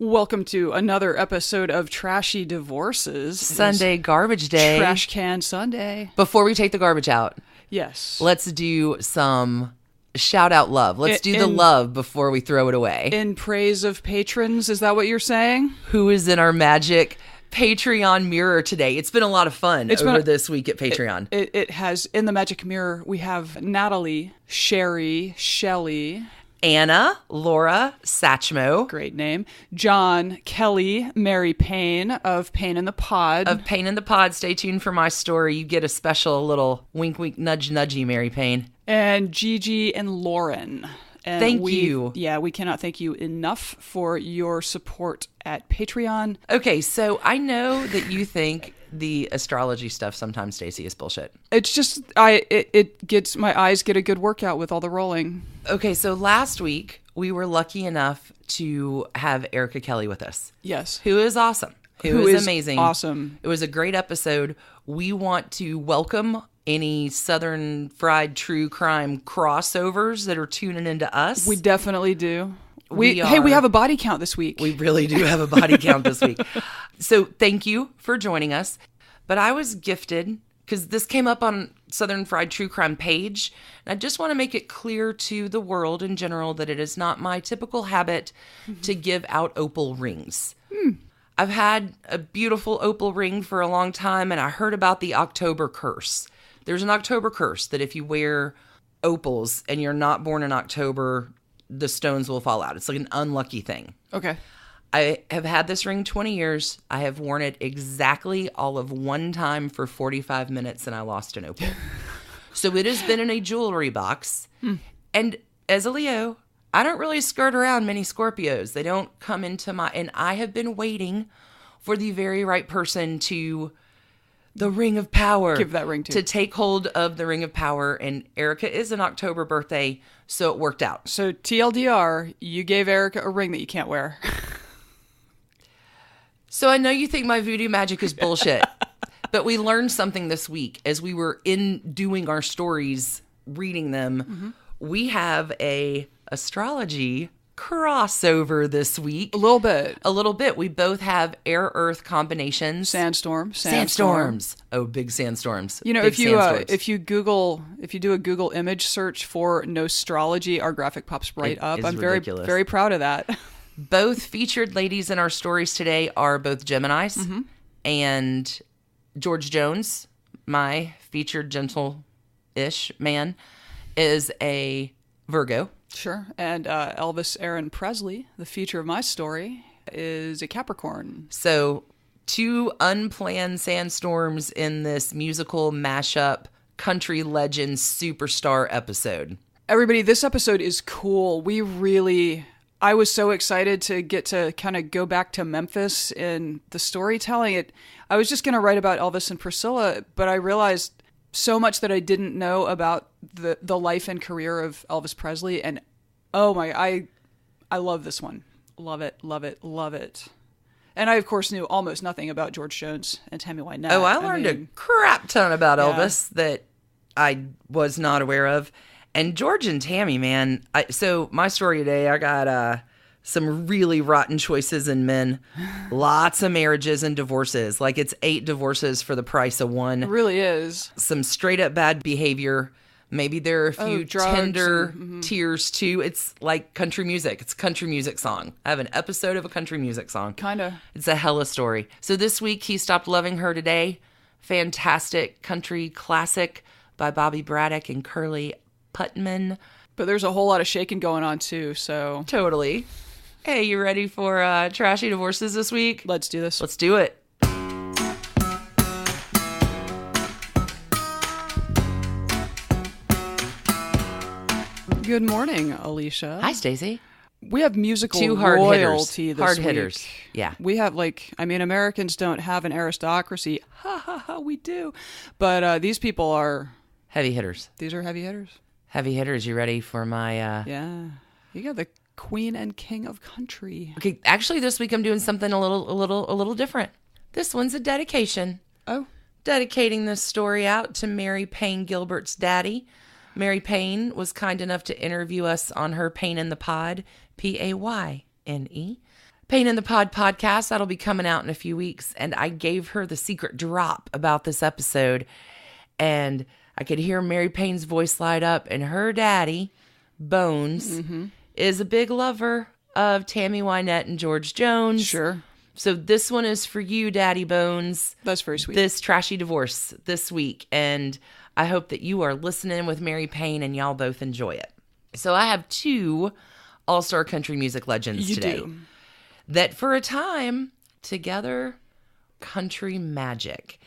Welcome to another episode of Trashy Divorces. Sunday Garbage Day. Trash Can Sunday. Before we take the garbage out, yes, let's do some shout out love. Let's do the love before we throw it away. In praise of patrons, is that what you're saying? Who is in our magic Patreon mirror today? It's been a lot of fun this week at Patreon. It has, in the magic mirror, we have Natalie, Sherry, Shelley, Anna, Laura, Satchmo. Great name. John, Kelly, Mary Payne of Pain in the Pod. Of Pain in the Pod. Stay tuned for my story. You get a special little wink, wink, nudge, nudgy, Mary Payne. And Gigi and Lauren. And thank you. Yeah, we cannot thank you enough for your support at Patreon. Okay, so I know that you think the astrology stuff sometimes, Stacey, is bullshit. It's just, it gets, my eyes get a good workout with all the rolling. Okay, so last week, we were lucky enough to have Erica Kelly with us. Yes. Who is awesome. Who is amazing. Awesome. It was a great episode. We want to welcome any Southern Fried True Crime crossovers that are tuning into us. We definitely do. We have a body count this week. We really do have a body count this week. So thank you for joining us. But I was gifted, because this came up on Southern Fried True Crime page, and I just want to make it clear to the world in general that it is not my typical habit to give out opal rings. I've had a beautiful opal ring for a long time, and I heard about the October curse. There's an October curse that if you wear opals and you're not born in October, the stones will fall out. It's like an unlucky thing. Okay. I have had this ring 20 years. I have worn it exactly all of one time for 45 minutes, and I lost an opal. So it has been in a jewelry box. And as a Leo, I don't really skirt around many Scorpios. They don't come into my... And I have been waiting for the very right person to... The Ring of Power. Give that ring to take hold of the Ring of Power. And Erica is an October birthday, so it worked out. So TLDR, you gave Erica a ring that you can't wear. So I know you think my voodoo magic is bullshit, but we learned something this week as we were doing our stories, reading them. We have a astrology crossover this week. A little bit. We both have air-earth combinations. Sandstorms. Oh, big sandstorms. You know, big if you do a Google image search for Nostrology, our graphic pops right up. I'm ridiculous. very proud of that. Both featured ladies in our stories today are both Geminis, and George Jones, my featured gentle-ish man, is a Virgo. Sure. And Elvis Presley, the feature of my story, is a Capricorn. So 2 unplanned sandstorms in this musical mashup country legend superstar episode. Everybody, this episode is cool. I was so excited to get to kind of go back to Memphis in the storytelling. I was just going to write about Elvis and Priscilla, but I realized so much that I didn't know about the life and career of Elvis Presley. And oh my, I love this one. Love it, love it, love it. And I, of course, knew almost nothing about George Jones and Tammy Wynette. Oh, I learned a crap ton about Elvis that I was not aware of. And George and Tammy, man. So my story today, I got some really rotten choices in men. Lots of marriages and divorces. Like it's 8 divorces for the price of 1. It really is. Some straight up bad behavior. Maybe there are a few tender tears too. It's like country music. It's a country music song. I have an episode of a country music song. Kinda. It's a hella story. So this week, He Stopped Loving Her Today. Fantastic country classic by Bobby Braddock and Curly Putman. But there's a whole lot of shaking going on too, so... Totally. Hey, you ready for Trashy Divorces this week? Let's do this. Let's do it. Good morning, Alicia. Hi, Stacey. We have musical 2 hard royalty hitters. this Hard week. hitters. Yeah. We have Americans don't have an aristocracy. Ha ha ha, we do. But these people are... Heavy hitters. These are heavy hitters. Heavy hitters. You ready for my... Yeah. You got the Queen and King of Country. Okay, actually this week I'm doing something a little different. This one's a dedication. Oh. Dedicating this story out to Mary Payne Gilbert's daddy. Mary Payne was kind enough to interview us on her Pain in the Pod, Payne. Pain in the Pod podcast. That'll be coming out in a few weeks. And I gave her the secret drop about this episode. And I could hear Mary Payne's voice light up. And her daddy, Bones, is a big lover of Tammy Wynette and George Jones. Sure. So this one is for you, Daddy Bones. That's very sweet. This trashy divorce this week. And I hope that you are listening with Mary Payne and y'all both enjoy it. So I have two all-star country music legends today. That for a time, together, country magic.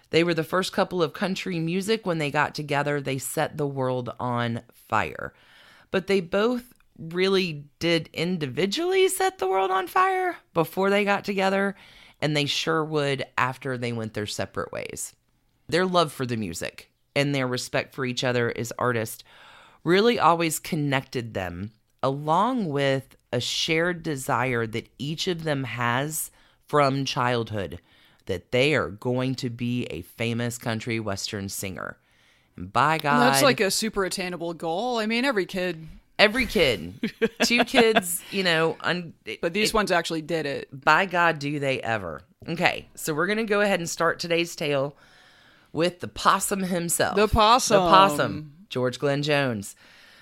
They were the first couple of country music. When they got together, they set the world on fire. But they both really did individually set the world on fire before they got together, and they sure would after they went their separate ways. Their love for the music and their respect for each other as artists really always connected them, along with a shared desire that each of them has from childhood, that they are going to be a famous country western singer. And by God, that's like a super attainable goal. I mean, every kid, two kids, but these ones actually did it. By God, do they ever. Okay, so we're going to go ahead and start today's tale with the possum himself. The possum, George Glenn Jones.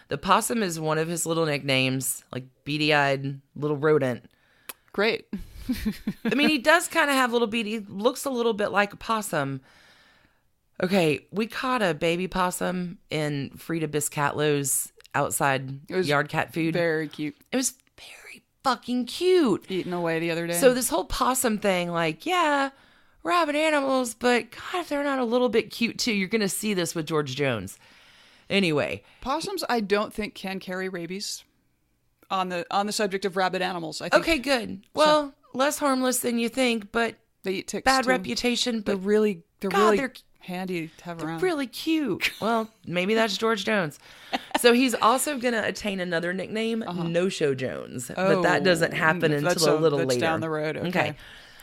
The possum is one of his little nicknames, like beady-eyed little rodent. Great. I mean, he does kind of have little beady, looks a little bit like a possum. Okay, we caught a baby possum in Frida Biscatlow's outside yard cat food. Very cute. It was very fucking cute. Eaten away the other day. So this whole possum thing, like, yeah, rabid animals, but God, if they're not a little bit cute too, you're going to see this with George Jones. Anyway, possums, I don't think can carry rabies. On the subject of rabid animals, I think. Okay, good. Well, less harmless than you think, but they eat ticks. Bad too. reputation. But they're really handy to have around. They're really cute. Well, maybe that's George Jones. So he's also going to attain another nickname, No-Show Jones, but that doesn't happen until a little later. Down the road. Okay.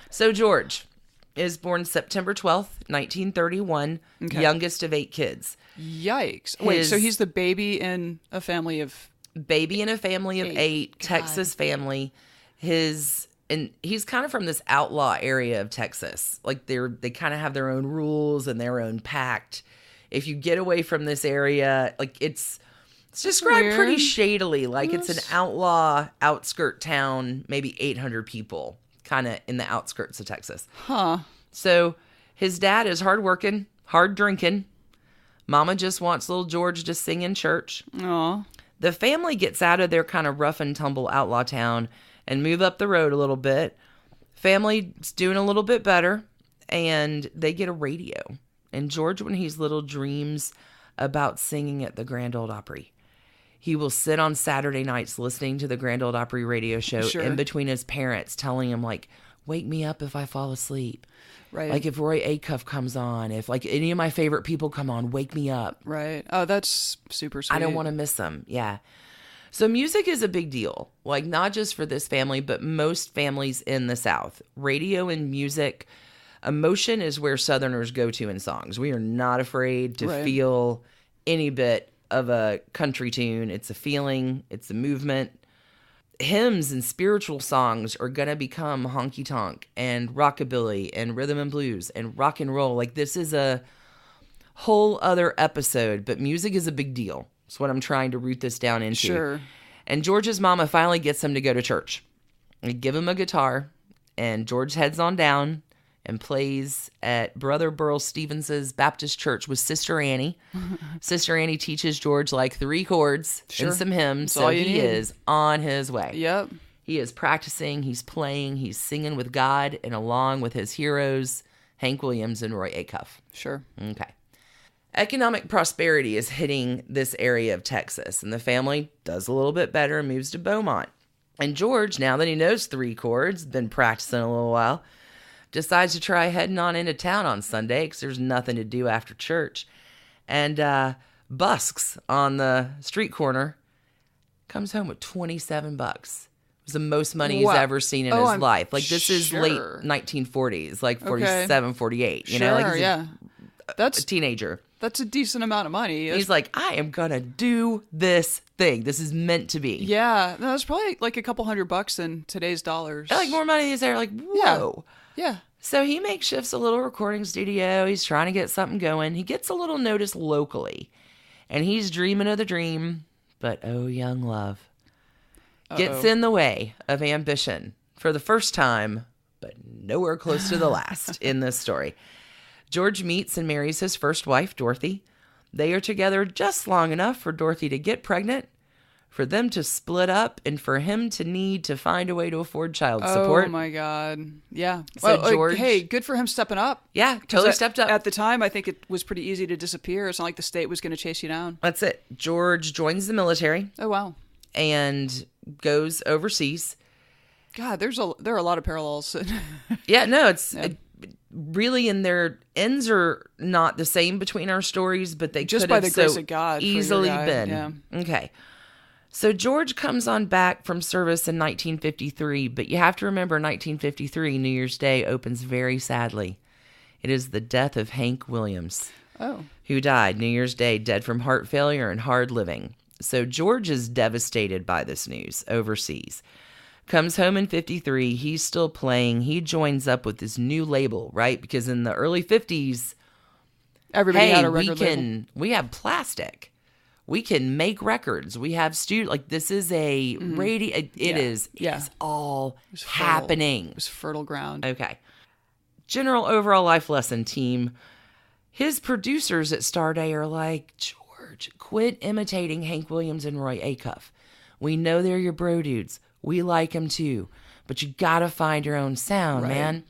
So George is born September 12th, 1931, youngest of 8 kids. Yikes. Wait, so he's the baby in a family of... Baby in a family of 8, Texas family. And he's kind of from this outlaw area of Texas. Like they kind of have their own rules and their own pact. If you get away from this area, like it's described pretty shadily. Like it's an outlaw outskirt town, maybe 800 people, kind of in the outskirts of Texas. Huh. So his dad is hardworking, hard drinking. Mama just wants little George to sing in church. Aw. The family gets out of their kind of rough and tumble outlaw town and move up the road a little bit. Family's doing a little bit better, and they get a radio. And George, when he's little, dreams about singing at the Grand Ole Opry. He will sit on Saturday nights listening to the Grand Ole Opry radio show in between his parents, telling him, like, wake me up if I fall asleep. Right. Like if Roy Acuff comes on, if like any of my favorite people come on, wake me up. Right. Oh, that's super sweet. I don't want to miss them. Yeah. So music is a big deal, like not just for this family, but most families in the South. Radio and music, emotion is where Southerners go to in songs. We are not afraid to feel any bit of a country tune. It's a feeling. It's a movement. Hymns and spiritual songs are going to become honky tonk and rockabilly and rhythm and blues and rock and roll. Like this is a whole other episode, but music is a big deal. That's what I'm trying to root this down into. Sure. And George's mama finally gets him to go to church. They give him a guitar, and George heads on down and plays at Brother Burl Stevens's Baptist Church with Sister Annie. Sister Annie teaches George like 3 chords and some hymns, so he is on his way. Yep. He is practicing, he's playing, he's singing with God and along with his heroes, Hank Williams and Roy Acuff. Sure. Okay. Economic prosperity is hitting this area of Texas, and the family does a little bit better and moves to Beaumont. And George, now that he knows 3 chords, been practicing a little while, decides to try heading on into town on Sunday because there's nothing to do after church. And busks on the street corner, comes home with $27. It was the most money he's ever seen in his life. Like this is late 1940s, like 47, 48. You know, like he's that's a teenager. That's a decent amount of money. He's like, I am going to do this thing. This is meant to be. Yeah. No, that's probably like a couple $100 in today's dollars. Like more money these days. Like, whoa. Yeah. So he makeshifts a little recording studio. He's trying to get something going. He gets a little notice locally. And he's dreaming of the dream. But oh, young love gets in the way of ambition for the first time, but nowhere close to the last in this story. George meets and marries his first wife, Dorothy. They are together just long enough for Dorothy to get pregnant, for them to split up, and for him to need to find a way to afford child support. Oh, my God. Yeah. So well, George... hey, good for him stepping up. Yeah, totally stepped up. At the time, I think it was pretty easy to disappear. It's not like the state was going to chase you down. That's it. George joins the military. Oh, wow. And goes overseas. God, there are a lot of parallels. Yeah, no, it's... really, and their ends are not the same between our stories, but they just could by have the grace of God easily been. Yeah. Okay. So George comes on back from service in 1953, but you have to remember 1953, New Year's Day, opens very sadly. It is the death of Hank Williams, who died New Year's Day, dead from heart failure and hard living. So George is devastated by this news overseas. Comes home in 53. He's still playing. He joins up with this new label, right? Because in the early 50s, everybody had a record label. We have plastic. We can make records. We have this is a radio. It is all happening. It was fertile ground. Okay. General overall life lesson, team. His producers at Starday are like, George, quit imitating Hank Williams and Roy Acuff. We know they're your bro dudes. We like him too, but you gotta find your own sound, man.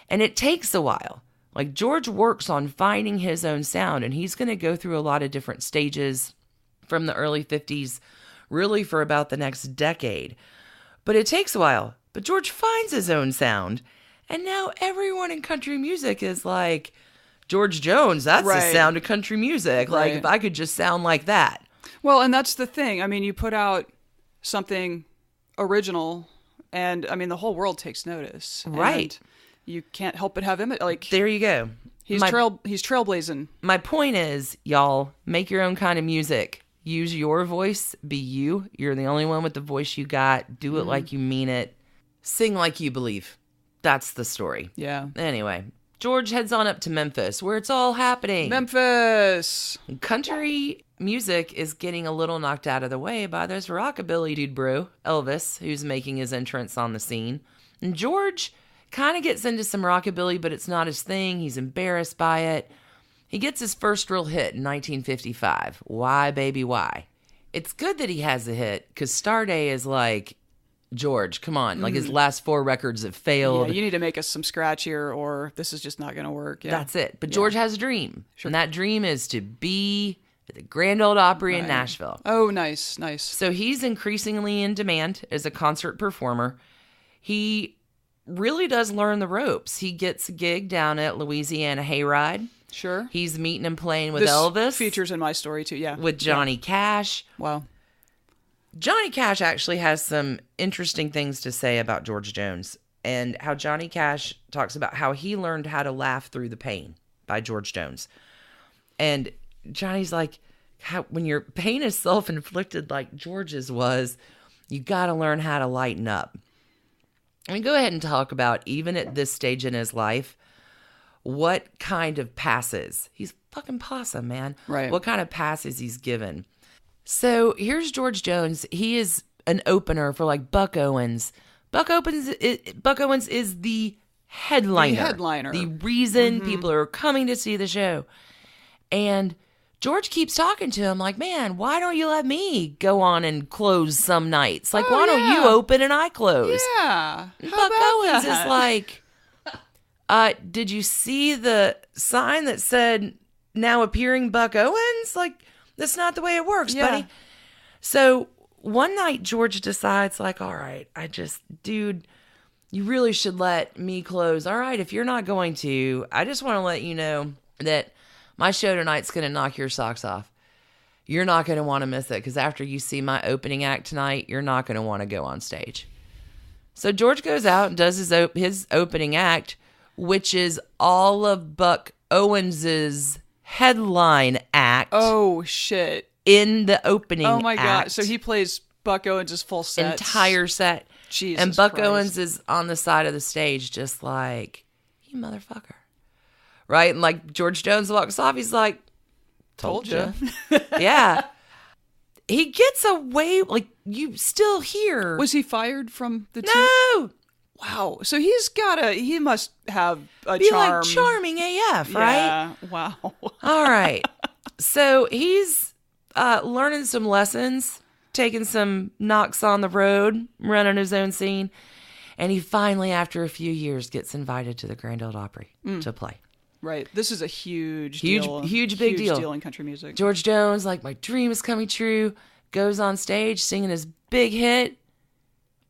And it takes a while. Like George works on finding his own sound, and he's gonna go through a lot of different stages from the early 50s, really for about the next decade. But it takes a while. But George finds his own sound, and now everyone in country music is like, George Jones, that's the sound of country music. Like if I could just sound like that. Well, and that's the thing. I mean, you put out something original, and I mean the whole world takes notice, right? And you can't help but have him. Like there you go. He's trailblazing. My point is, y'all make your own kind of music. Use your voice. Be you. You're the only one with the voice you got. Do it like you mean it. Sing like you believe. That's the story. Yeah. Anyway, George heads on up to Memphis, where it's all happening. Memphis. Country music is getting a little knocked out of the way by this rockabilly dude bro, Elvis, who's making his entrance on the scene. And George kind of gets into some rockabilly, but it's not his thing. He's embarrassed by it. He gets his first real hit in 1955. Why, Baby, Why? It's good that he has a hit, because Starday is like, George, come on. Like his last 4 records have failed. Yeah, you need to make us some scratch here, or this is just not going to work. Yeah. That's it. But George has a dream. Sure. And that dream is to be at the Grand Ole Opry in Nashville. Oh, nice. So he's increasingly in demand as a concert performer. He really does learn the ropes. He gets a gig down at Louisiana Hayride. Sure. He's meeting and playing with Elvis. This features in my story too, yeah. With Johnny Cash. Wow. Johnny Cash actually has some interesting things to say about George Jones, and how Johnny Cash talks about how he learned how to laugh through the pain by George Jones. And Johnny's like, when your pain is self-inflicted like George's was, you got to learn how to lighten up. I mean, go ahead and talk about, even at this stage in his life, what kind of passes. He's fucking possum, man. Right. What kind of passes he's given. So here's George Jones. He is an opener for like Buck Owens. Buck Owens is the headliner. The reason people are coming to see the show. And George keeps talking to him like, man, why don't you let me go on and close some nights? Like, why don't you open and I close? Yeah. And Buck Owens is like, did you see the sign that said, now appearing Buck Owens? Like, that's not the way it works, buddy. So one night George decides like, all right, dude, you really should let me close. All right, if you're not going to, I just want to let you know that my show tonight's going to knock your socks off. You're not going to want to miss it, because after you see my opening act tonight, you're not going to want to go on stage. So George goes out and does his opening act, which is all of Buck Owens's headline act. Oh, shit. In the opening Oh, my God. act. So he plays Buck Owens' full set. Entire set. Jesus and Buck Christ. Owens is on the side of the stage just like, you motherfucker. Right? And like George Jones walks off, he's like, told you. Yeah. He gets away, like, you still hear. Was he fired from the team? No! Wow. So he must have a Be charm. like charming AF, right? Yeah. Wow. All right. So he's learning some lessons, taking some knocks on the road, running his own scene. And he finally, after a few years, gets invited to the Grand Ole Opry to play. Right. This is a huge deal. Huge deal in country music. George Jones, like, my dream is coming true, goes on stage singing his big hit,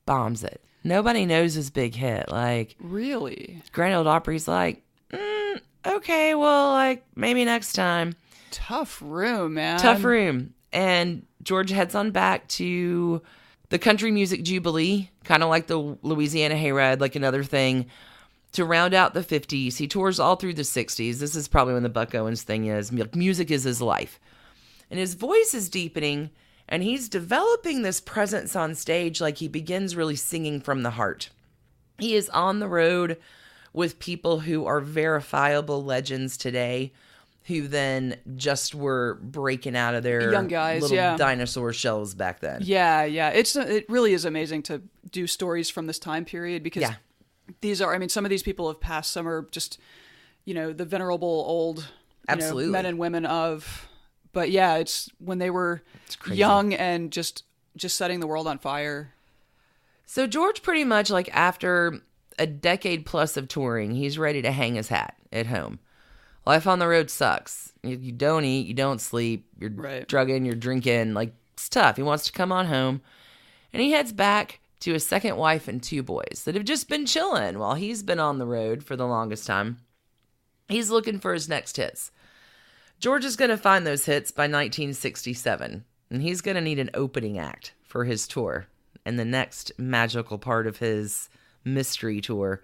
bombs it. Nobody knows his big hit. Like, really? Grand Ole Opry's like, okay, well, like, maybe next time. Tough room, man. Tough room. And George heads on back to the Country Music Jubilee, kind of like the Louisiana Hayride, like another thing. To round out the 50s, he tours all through the 60s. This is probably when the Buck Owens thing is. Music is his life. And his voice is deepening, and he's developing this presence on stage like he begins really singing from the heart. He is on the road with people who are verifiable legends today, who then just were breaking out of their young guys, little dinosaur shells back then. Yeah. It really is amazing to do stories from this time period because these are, I mean, some of these people have passed. Some are just, the venerable old Absolutely. Men and women of. But yeah, it's when they were young and just setting the world on fire. So George pretty much, like, after a decade plus of touring, he's ready to hang his hat at home. Life on the road sucks. You don't eat, you don't sleep, you're drugging, you're drinking. Like, it's tough. He wants to come on home. And he heads back to his second wife and 2 boys that have just been chilling while he's been on the road for the longest time. He's looking for his next hits. George is going to find those hits by 1967, and he's going to need an opening act for his tour and the next magical part of his mystery tour.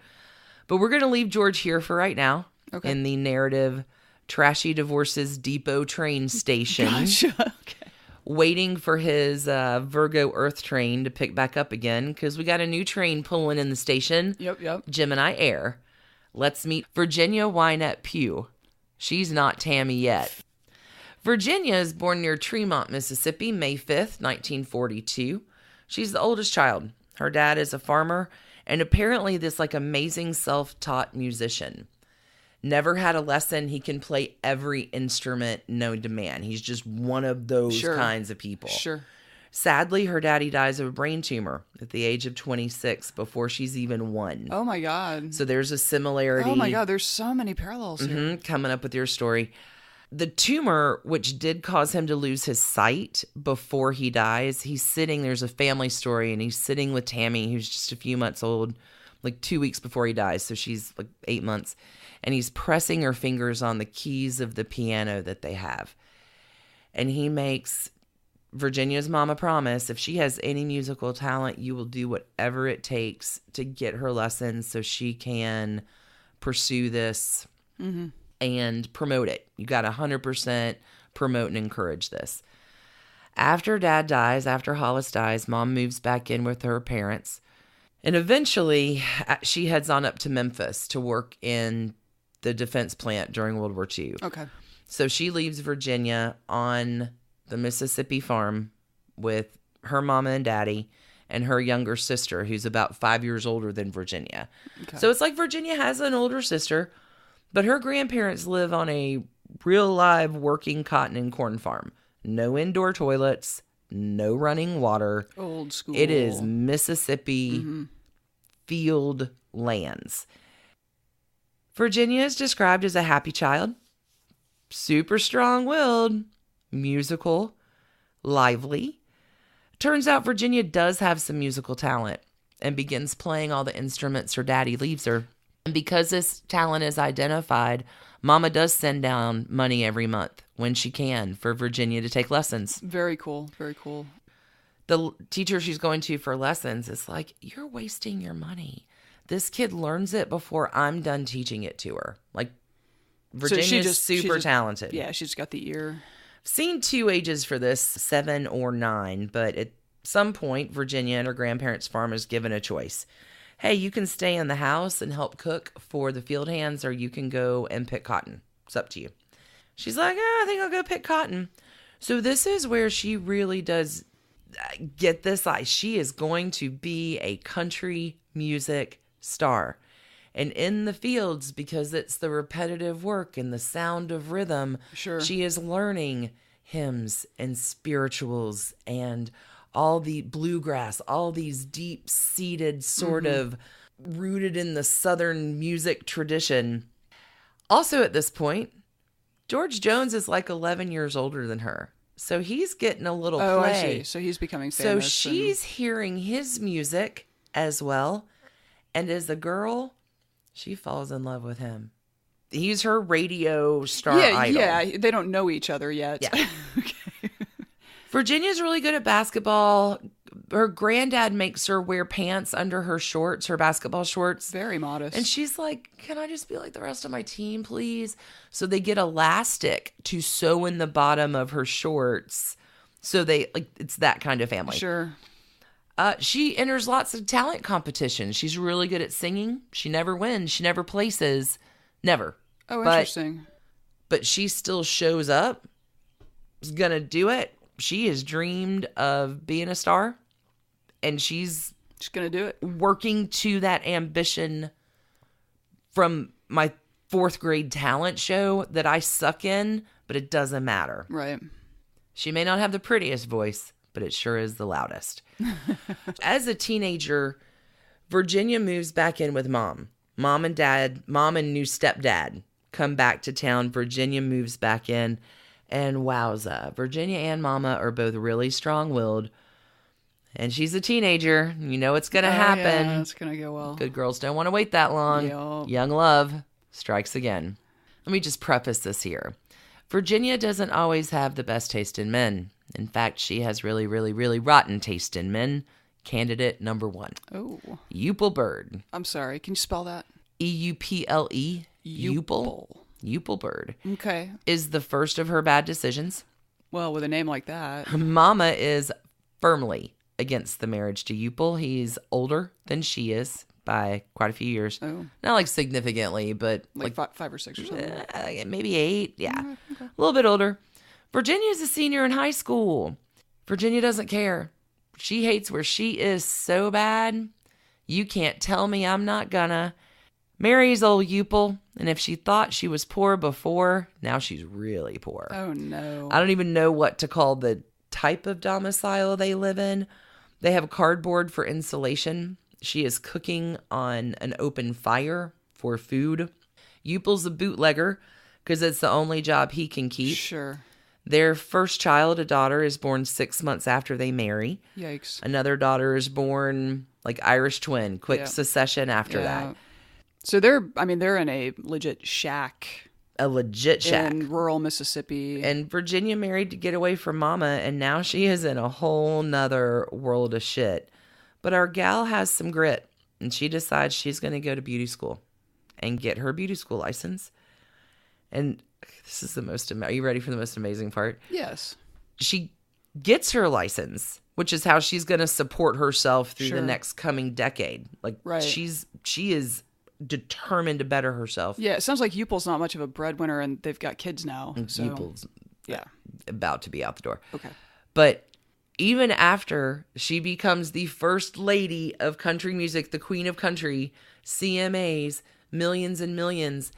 But we're going to leave George here for right now in the narrative Trashy Divorces Depot train station. Gotcha. Okay. Waiting for his Virgo Earth train to pick back up again, because we got a new train pulling in the station. Yep. Gemini Air. Let's meet Virginia Wynette Pugh. She's not Tammy yet. Virginia is born near Tremont, Mississippi, May 5th, 1942. She's the oldest child. Her dad is a farmer and apparently this like amazing self-taught musician. Never had a lesson. He can play every instrument known to man. He's just one of those kinds of people. Sure. Sadly, her daddy dies of a brain tumor at the age of 26 before she's even 1. Oh, my God. So there's a similarity. Oh, my God. There's so many parallels here. Coming up with your story. The tumor, which did cause him to lose his sight before he dies, he's sitting, there's a family story, and he's sitting with Tammy, who's just a few months old, like 2 weeks before he dies. So she's like 8 months. And he's pressing her fingers on the keys of the piano that they have. And he makes Virginia's mom a promise. If she has any musical talent, you will do whatever it takes to get her lessons so she can pursue this and promote it. You got to 100% promote and encourage this. After Dad dies, after Hollis dies, Mom moves back in with her parents. And eventually, she heads on up to Memphis to work in the defense plant during World War II. Okay. So she leaves Virginia on the Mississippi farm with her mama and daddy and her younger sister, who's about 5 years older than Virginia. Okay. So it's like Virginia has an older sister, but her grandparents live on a real live working cotton and corn farm. No indoor toilets, no running water. Old school. It is Mississippi field lands. Virginia is described as a happy child, super strong-willed, musical, lively. Turns out Virginia does have some musical talent and begins playing all the instruments her daddy leaves her. And because this talent is identified, Mama does send down money every month when she can for Virginia to take lessons. Very cool. Very cool. The teacher she's going to for lessons is like, you're wasting your money. This kid learns it before I'm done teaching it to her. Like, Virginia's super talented. Yeah, she's got the ear. I've seen two ages for this, 7 or 9, but at some point, Virginia and her grandparents' farm is given a choice. Hey, you can stay in the house and help cook for the field hands, or you can go and pick cotton. It's up to you. She's like, I think I'll go pick cotton. So this is where she really does get this eye. She is going to be a country music star. And in the fields, because it's the repetitive work and the sound of rhythm, she is learning hymns and spirituals and all the bluegrass, all these deep-seated sort of rooted in the Southern music tradition. Also at this point, George Jones is like 11 years older than her. So he's getting a little play. I see. So he's becoming famous. So she's hearing his music as well. And as a girl, she falls in love with him. He's her radio star idol. Yeah, they don't know each other yet. Yeah. Okay. Virginia's really good at basketball. Her granddad makes her wear pants under her shorts, her basketball shorts. Very modest. And she's like, can I just be like the rest of my team, please? So they get elastic to sew in the bottom of her shorts. So it's that kind of family. Sure. She enters lots of talent competitions. She's really good at singing. She never wins. She never places. Never. Oh, interesting. But she still shows up. Is going to do it. She has dreamed of being a star. And she's going to do it. Working to that ambition from my 4th grade talent show that I suck in, but it doesn't matter. Right. She may not have the prettiest voice, but it sure is the loudest. As a teenager, Virginia moves back in with mom. Mom and new stepdad come back to town. Virginia moves back in. And wowza, Virginia and mama are both really strong-willed. And she's a teenager. You know it's going to happen. Yeah, it's going to go well. Good girls don't want to wait that long. Yep. Young love strikes again. Let me just preface this here. Virginia doesn't always have the best taste in men. In fact, she has really, really, really rotten taste in men. Candidate number 1. Oh. Eupple Bird. I'm sorry. Can you spell that? E-U-P-L-E. Eupple. Eupple Bird. Okay. Is the first of her bad decisions. Well, with a name like that. Mama is firmly against the marriage to Eupple. He's older than she is by quite a few years. Oh. Not like significantly, but like 5 or 6 or something. Maybe 8. Yeah. Okay. A little bit older. Virginia's a senior in high school. Virginia doesn't care. She hates where she is so bad. You can't tell me I'm not gonna. Marries old Eupple, and if she thought she was poor before, now she's really poor. Oh, no. I don't even know what to call the type of domicile they live in. They have cardboard for insulation. She is cooking on an open fire for food. Euple's a bootlegger because it's the only job he can keep. Sure. Their first child, a daughter, is born 6 months after they marry. Yikes. Another daughter is born like Irish twin, quick succession after that. So they're in a legit shack. A legit shack. In rural Mississippi. And Virginia married to get away from mama, and now she is in a whole nother world of shit. But our gal has some grit, and she decides she's going to go to beauty school and get her beauty school license. And this is are you ready for the most amazing part? Yes. She gets her license, which is how she's going to support herself through the next coming decade. Like, she is determined to better herself. Yeah, it sounds like Euple's not much of a breadwinner, and they've got kids now. So. Euple's about to be out the door. Okay. But even after she becomes the first lady of country music, the queen of country, CMAs, millions and millions,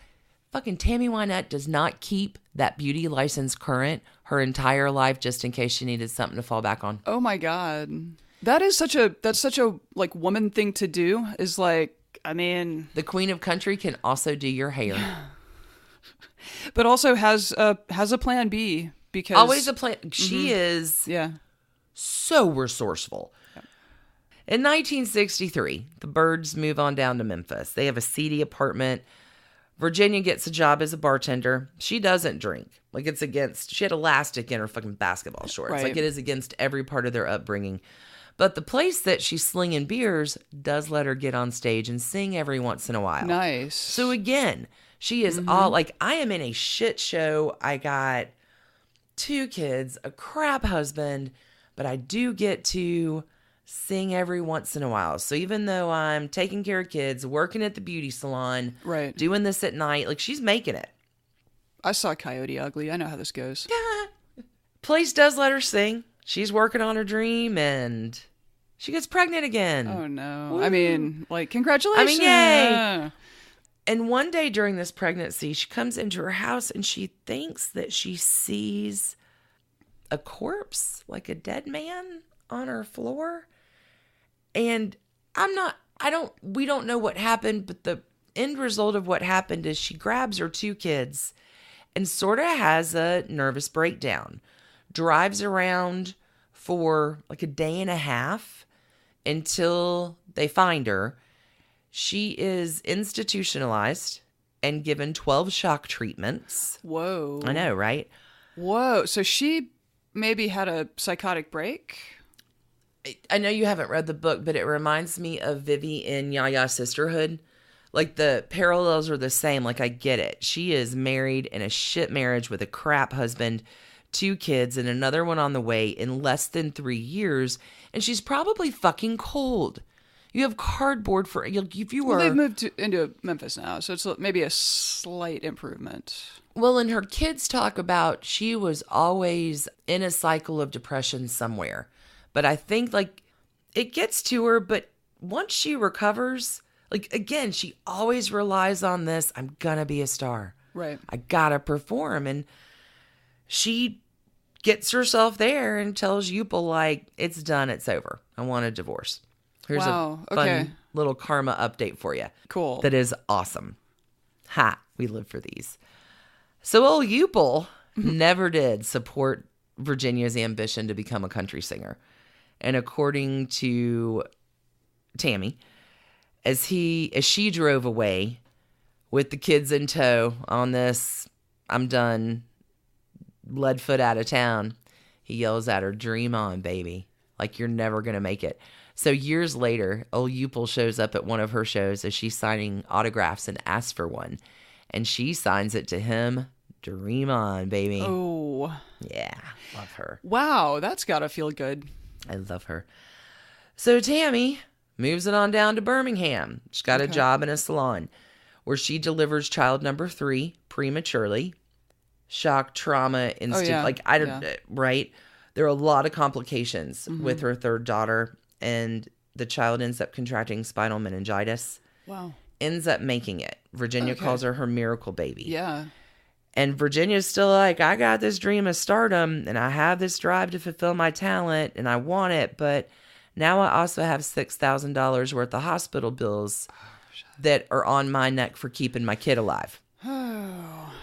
fucking Tammy Wynette does not keep that beauty license current her entire life just in case she needed something to fall back on. Oh my God. That's such a like woman thing to do, is like, the queen of country can also do your hair. But also has a plan B, because always a plan. She is so resourceful. In 1963, the Byrds move on down to Memphis. They have a seedy apartment. Virginia gets a job as a bartender. She doesn't drink. Like, she had elastic in her fucking basketball shorts. Right. Like, it is against every part of their upbringing. But the place that she's slinging beers does let her get on stage and sing every once in a while. Nice. So again, She is all like, I am in a shit show. I got 2 kids, a crap husband, but I do get to sing every once in a while. So even though I'm taking care of kids, working at the beauty salon, Right. doing this at night, like she's making it. I saw Coyote Ugly. I know how this goes. Yeah. Place does let her sing. She's working on her dream and she gets pregnant again. Oh, no. Woo. I mean, like, congratulations. yay. Yeah. And one day during this pregnancy, she comes into her house and she thinks that she sees a corpse, like a dead man on her floor. And we don't know what happened, but the end result of what happened is she grabs her 2 kids and sort of has a nervous breakdown, drives around for like a day and a half until they find her. She is institutionalized and given 12 shock treatments. Whoa. I know, right? Whoa. So she maybe had a psychotic break? I know you haven't read the book, but it reminds me of Vivi in Yaya Sisterhood. Like the parallels are the same. Like I get it. She is married in a shit marriage with a crap husband, 2 kids, and another one on the way in less than 3 years. And she's probably fucking cold. You have cardboard for, if you were... Well, they've moved into Memphis now, so it's maybe a slight improvement. Well, and her kids talk about she was always in a cycle of depression somewhere. But I think, like, it gets to her, but once she recovers, like, again, she always relies on this, I'm gonna be a star. Right. I gotta perform. And she gets herself there and tells Yupil, like, it's done, it's over. I want a divorce. Here's Wow, a fun okay. little karma update for you. Cool. That is awesome. Ha, we live for these. So old Yupil never did support Virginia's ambition to become a country singer. And according to Tammy, as she drove away with the kids in tow on this, I'm done, lead foot out of town, he yells at her, dream on, baby. Like you're never going to make it. So years later, old Yupil shows up at one of her shows as she's signing autographs and asks for one. And she signs it to him, dream on, baby. Oh. Yeah, love her. Wow, that's got to feel good. I love her. So Tammy moves it on down to Birmingham. She's got a job in a salon where she delivers child number 3 prematurely. Shock, trauma, right? There are a lot of complications with her 3rd daughter, and the child ends up contracting spinal meningitis. Wow. Ends up making it. Virginia calls her miracle baby. Yeah. And Virginia's still like, I got this dream of stardom and I have this drive to fulfill my talent and I want it. But now I also have $6,000 worth of hospital bills that are on my neck for keeping my kid alive.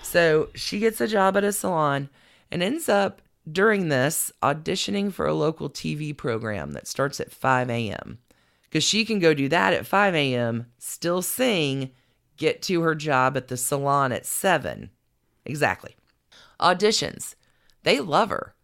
So she gets a job at a salon and ends up during this auditioning for a local TV program that starts at 5 a.m. Because she can go do that at 5 a.m., still sing, get to her job at the salon at 7. Exactly. Auditions. They love her.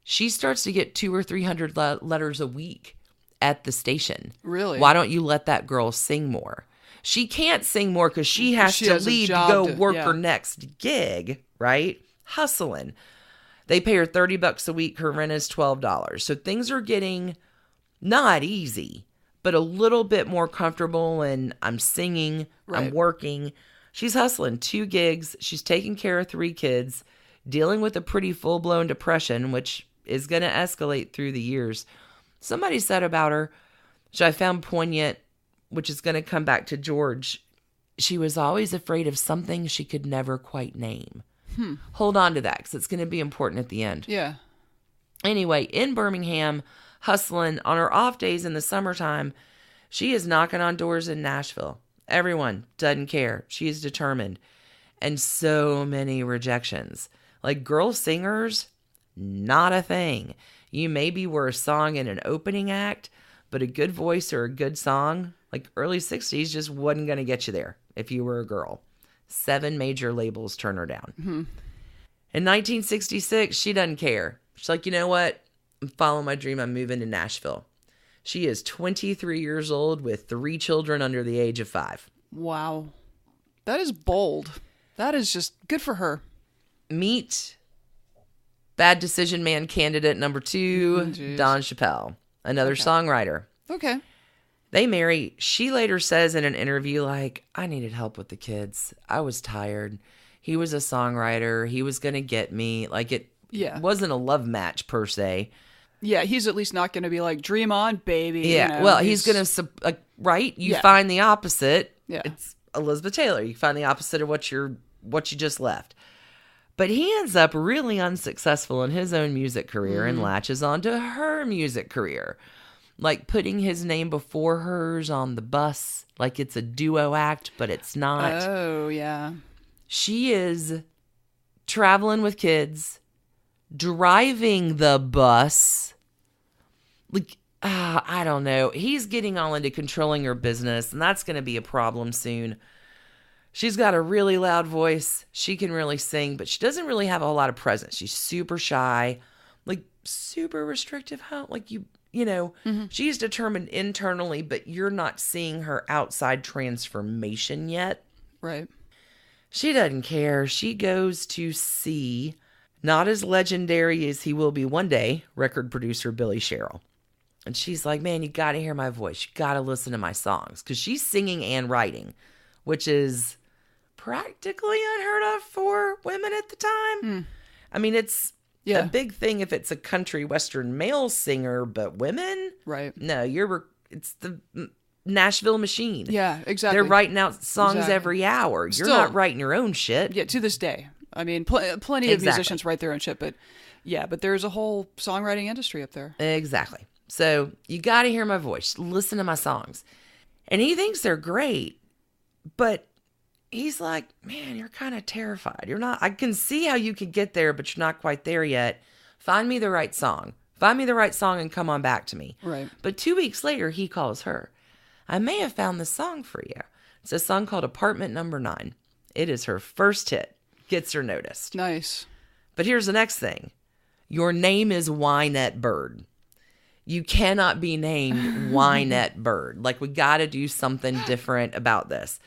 She starts to get 200 or 300 letters a week at the station. Really? Why don't you let that girl sing more? She can't sing more because she has to leave to go work her next gig, right? Hustling. They pay her $30 a week. Her rent is $12. So things are getting not easy, but a little bit more comfortable. And I'm singing. Right. I'm working. She's hustling 2 gigs. She's taking care of 3 kids, dealing with a pretty full-blown depression, which is going to escalate through the years. Somebody said about her, which I found poignant, which is going to come back to George, she was always afraid of something she could never quite name. Hold on to that because it's going to be important at the end. Yeah. Anyway, in Birmingham, hustling on her off days in the summertime, she is knocking on doors in Nashville. Everyone doesn't care. She is determined. And so many rejections. Like girl singers, not a thing. You maybe were a song in an opening act, but a good voice or a good song, like early 60s, just wasn't going to get you there if you were a girl. 7 major labels turn her down. In 1966, she doesn't care. She's like, you know what? I'm following my dream. I'm moving to Nashville. She is 23 years old with 3 children under the age of 5. Wow. That is bold. That is just good for her. Meet Bad Decision Man candidate number 2, Don Chappelle, another songwriter. Okay. They marry. She later says in an interview, like, I needed help with the kids. I was tired. He was a songwriter. He was going to get me. Like, it wasn't a love match per se. Yeah, he's at least not going to be like, dream on, baby. Yeah, you know, well, he's going to, right? You find the opposite. Yeah. It's Elizabeth Taylor. You find the opposite of what you just left. But he ends up really unsuccessful in his own music career and latches onto her music career. Like putting his name before hers on the bus, like it's a duo act, but it's not. Oh, yeah. She is traveling with kids, driving the bus. Like, I don't know. He's getting all into controlling her business, and that's going to be a problem soon. She's got a really loud voice. She can really sing, but she doesn't really have a whole lot of presence. She's super shy, like super restrictive. Like you know, she's determined internally, but you're not seeing her outside transformation yet. Right. She doesn't care. She goes to see, not as legendary as he will be one day, record producer Billy Sherrill. And she's like, man, you got to hear my voice. You got to listen to my songs. Because she's singing and writing, which is practically unheard of for women at the time. I mean, it's a big thing if it's a country western male singer, but women? Right. No, it's the Nashville machine. Yeah, exactly. They're writing out songs every hour. You're Still, not writing your own shit. Yeah, to this day. I mean, plenty of musicians write their own shit, but there's a whole songwriting industry up there. Exactly. So you got to hear my voice. Listen to my songs. And he thinks they're great, but he's like, man, you're kind of terrified. You're not, I can see how you could get there, but you're not quite there yet. Find me the right song. Find me the right song and come on back to me. Right. But 2 weeks later, he calls her. I may have found this song for you. It's a song called Apartment Number 9. It is her first hit. Gets her noticed. Nice. But here's the next thing. Your name is Wynette Bird. You cannot be named Wynette Bird. Like, we got to do something different about this.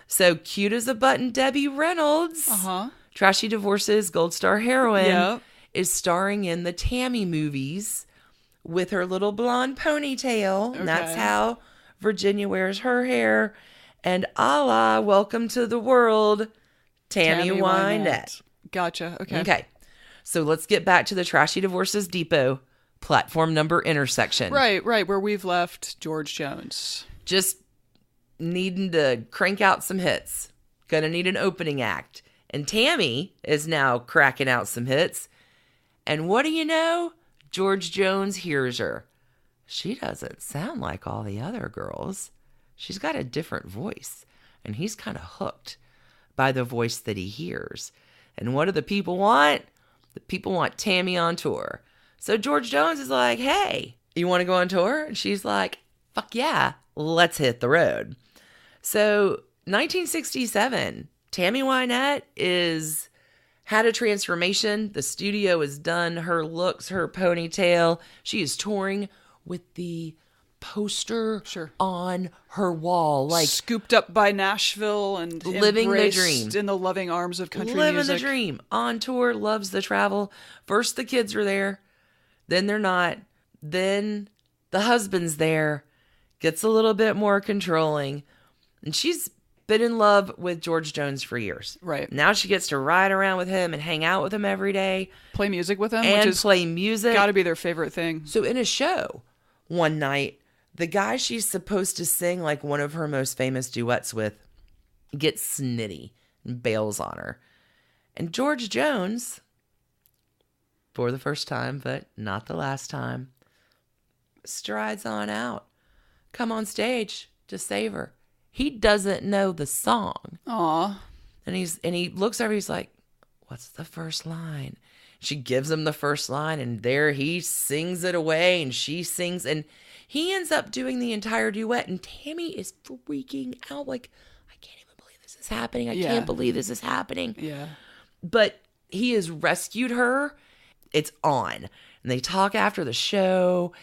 So, cute as a button, Debbie Reynolds, Trashy Divorces, Gold Star heroine, is starring in the Tammy movies with her little blonde ponytail. Okay. And that's how Virginia wears her hair. And a la Welcome to the World, Tammy Wynette. Gotcha. Okay. Okay. So, let's get back to the Trashy Divorces Depot. Platform number intersection. Right, where we've left George Jones. Just needing to crank out some hits. Gonna need an opening act. And Tammy is now cracking out some hits. And what do you know? George Jones hears her. She doesn't sound like all the other girls. She's got a different voice. And he's kind of hooked by the voice that he hears. And what do the people want? The people want Tammy on tour. So George Jones is like, hey, you want to go on tour? And she's like, fuck yeah, let's hit the road. So 1967, Tammy Wynette had a transformation. The studio is done. Her looks, her ponytail. She is touring with the poster on her wall. Like scooped up by Nashville and living the dream. In the loving arms of country living music. The dream. On tour, loves the travel. First the kids are there. Then they're not. Then the husband's there. Gets a little bit more controlling. And she's been in love with George Jones for years. Right. Now she gets to ride around with him and hang out with him every day. Play music with him. And which is play music. Gotta be their favorite thing. So in a show, one night, the guy she's supposed to sing like one of her most famous duets with gets snitty and bails on her. And George Jones, for the first time, but not the last time, strides on out. Come on stage to save her. He doesn't know the song. Aw. And he looks over, he's like, what's the first line? She gives him the first line, and there he sings it away, and she sings, and he ends up doing the entire duet, and Tammy is freaking out, like, I can't even believe this is happening. I can't believe this is happening. Yeah. But he has rescued her. It's on. And they talk after the show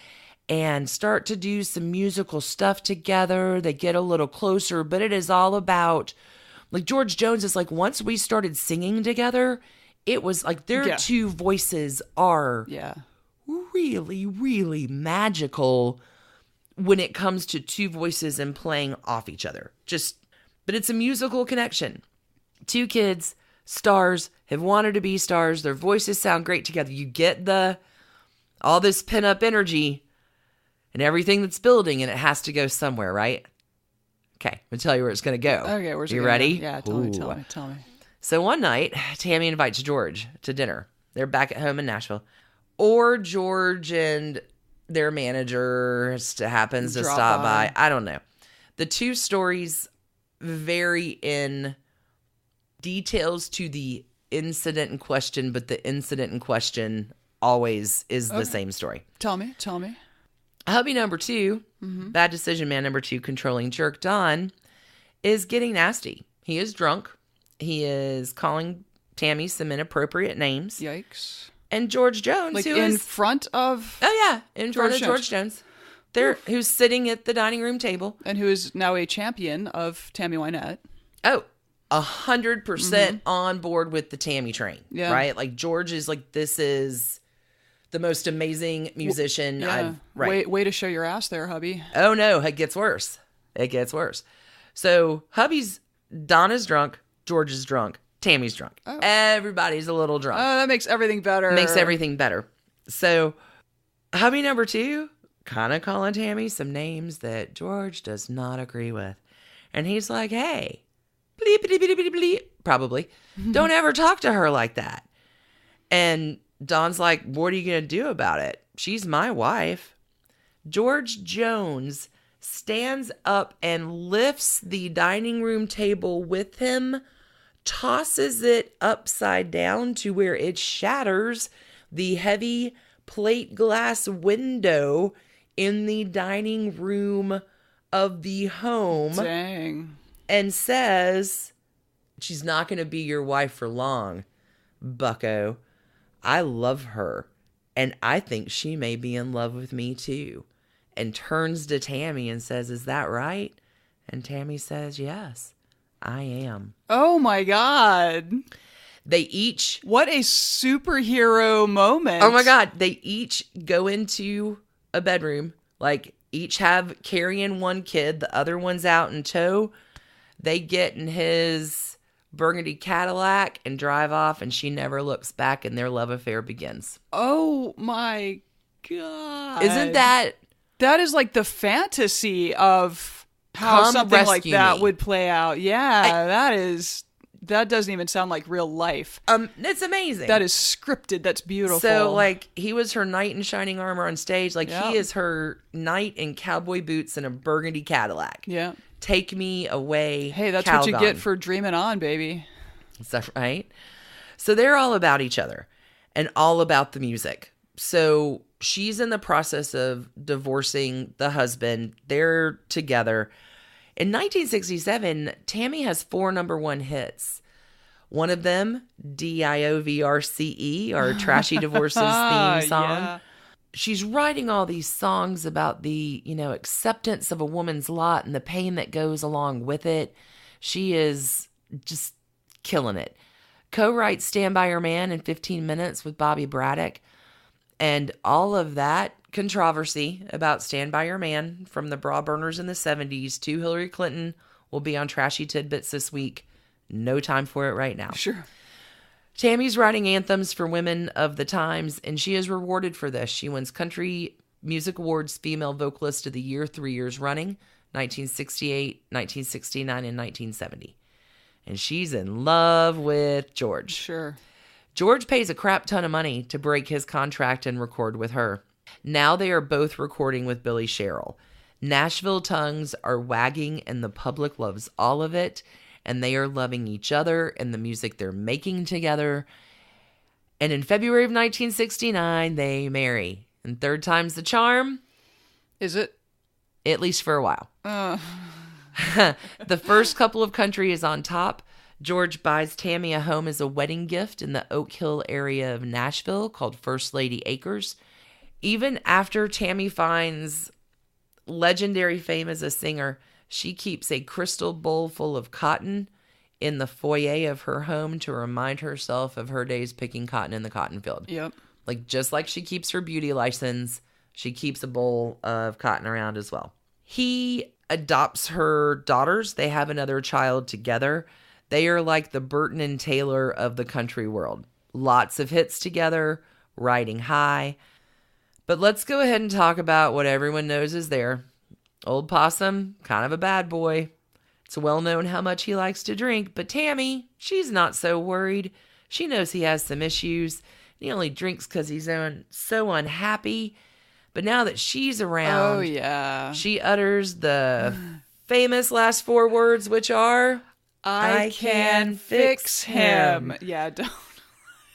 and start to do some musical stuff together. They get a little closer, but it is all about Like George Jones is like, once we started singing together, it was like their two voices are really, really magical when it comes to two voices and playing off each other. But it's a musical connection. Two kids, stars, have wanted to be stars. Their voices sound great together. You get all this pent-up energy and everything that's building, and it has to go somewhere, right? Okay, I'm going to tell you where it's going to go. Okay, where's it You ready? Yeah, tell me. So one night, Tammy invites George to dinner. They're back at home in Nashville. Or George and their manager happens to stop by. I don't know. The two stories vary in details to the incident in question, but the incident in question always is the same story. Tell me. Hubby number 2, bad decision man number 2, controlling jerk Don, is getting nasty. He is drunk. He is calling Tammy some inappropriate names. Yikes. And George Jones, like in front of... Oh, yeah, in front of George Jones. Who's sitting at the dining room table. And who is now a champion of Tammy Wynette. Oh, 100% on board with the Tammy train. Yeah. Right? Like, George is like, this is the most amazing musician I've... Right. Way to show your ass there, hubby. Oh, no, it gets worse. So, Don is drunk, George is drunk, Tammy's drunk. Oh. Everybody's a little drunk. Oh, that makes everything better. So, hubby number 2, kind of calling Tammy some names that George does not agree with. And he's like, hey, bleep, bleep, bleep, bleep, bleep, probably, don't ever talk to her like that. And Don's like, what are you going to do about it? She's my wife. George Jones stands up and lifts the dining room table with him, tosses it upside down to where it shatters the heavy plate glass window in the dining room of the home. Dang. And says, she's not going to be your wife for long, bucko. I love her, and I think she may be in love with me too. And turns to Tammy and says, is that right? And Tammy says, yes, I am. Oh my God. They each... What a superhero moment. Oh my God. They each go into a bedroom, like each have carrying one kid. The other one's out in tow. They get in his burgundy Cadillac and drive off, and she never looks back, and their love affair begins. Oh my God. Isn't that... That is like the fantasy of how something like that would play out. Yeah, that doesn't even sound like real life. It's amazing. That is scripted. That's beautiful. So, like, he was her knight in shining armor on stage. Like, he is her knight in cowboy boots and a burgundy Cadillac. Yeah. Take me away, hey, that's Calgon. What you get for dreaming on, baby. Is that right? So they're all about each other and all about the music. So she's in the process of divorcing the husband. They're together. In 1967, Tammy has 4 number 1 hits. One of them, DIOVRCE, our Trashy Divorces theme song. Yeah. She's writing all these songs about the, acceptance of a woman's lot and the pain that goes along with it. She is just killing it. Co-writes Stand By Your Man in 15 Minutes with Bobby Braddock. And all of that controversy about Stand By Your Man from the bra burners in the 70s to Hillary Clinton will be on Trashy Tidbits this week. No time for it right now. Sure. Tammy's writing anthems for women of the times, and she is rewarded for this. She wins Country Music Awards Female Vocalist of the Year 3 years running, 1968, 1969, and 1970. And she's in love with George. Sure. George pays a crap ton of money to break his contract and record with her. Now they are both recording with Billy Sherrill. Nashville tongues are wagging and the public loves all of it. And they are loving each other and the music they're making together. And in February of 1969, they marry. And third time's the charm. Is it? At least for a while. The first couple of country is on top. George buys Tammy a home as a wedding gift in the Oak Hill area of Nashville called First Lady Acres. Even after Tammy finds legendary fame as a singer, she keeps a crystal bowl full of cotton in the foyer of her home to remind herself of her days picking cotton in the cotton field. Yep. Like, just like she keeps her beauty license, she keeps a bowl of cotton around as well. He adopts her daughters. They have another child together. They are like the Burton and Taylor of the country world. Lots of hits together, riding high. But let's go ahead and talk about what everyone knows is there. Old Possum, kind of a bad boy. It's well known how much he likes to drink, but Tammy, she's not so worried. She knows he has some issues. He only drinks because he's so unhappy. But now that she's around, Oh, yeah. she utters the famous last 4 words, which are, I can fix him. Yeah, don't.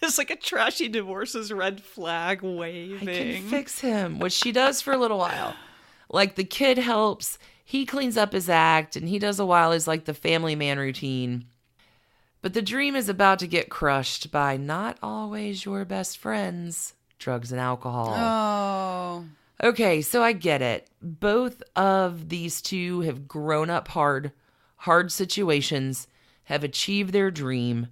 It's like a trashy divorces red flag waving. I can fix him, which she does for a little while. Like, the kid helps. He cleans up his act, and he does a while as like the family man routine. But the dream is about to get crushed by not always your best friends, drugs and alcohol. Oh. Okay, so I get it. Both of these two have grown up hard situations, have achieved their dream.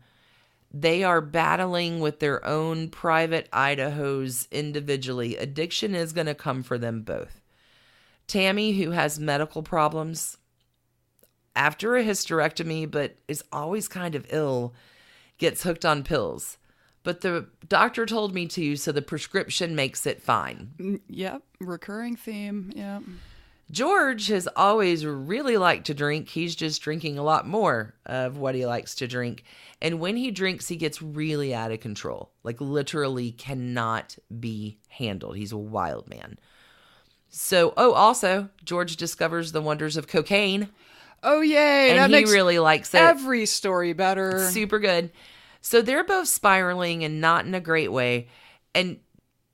They are battling with their own private Idahos individually. Addiction is going to come for them both. Tammy, who has medical problems after a hysterectomy, but is always kind of ill, gets hooked on pills. But the doctor told me to, so the prescription makes it fine. Yep. Recurring theme. Yep. George has always really liked to drink. He's just drinking a lot more of what he likes to drink. And when he drinks, he gets really out of control. Like, literally cannot be handled. He's a wild man. So, also, George discovers the wonders of cocaine. Oh, yay. And that he makes really likes it. every story better. Super good. So they're both spiraling and not in a great way. And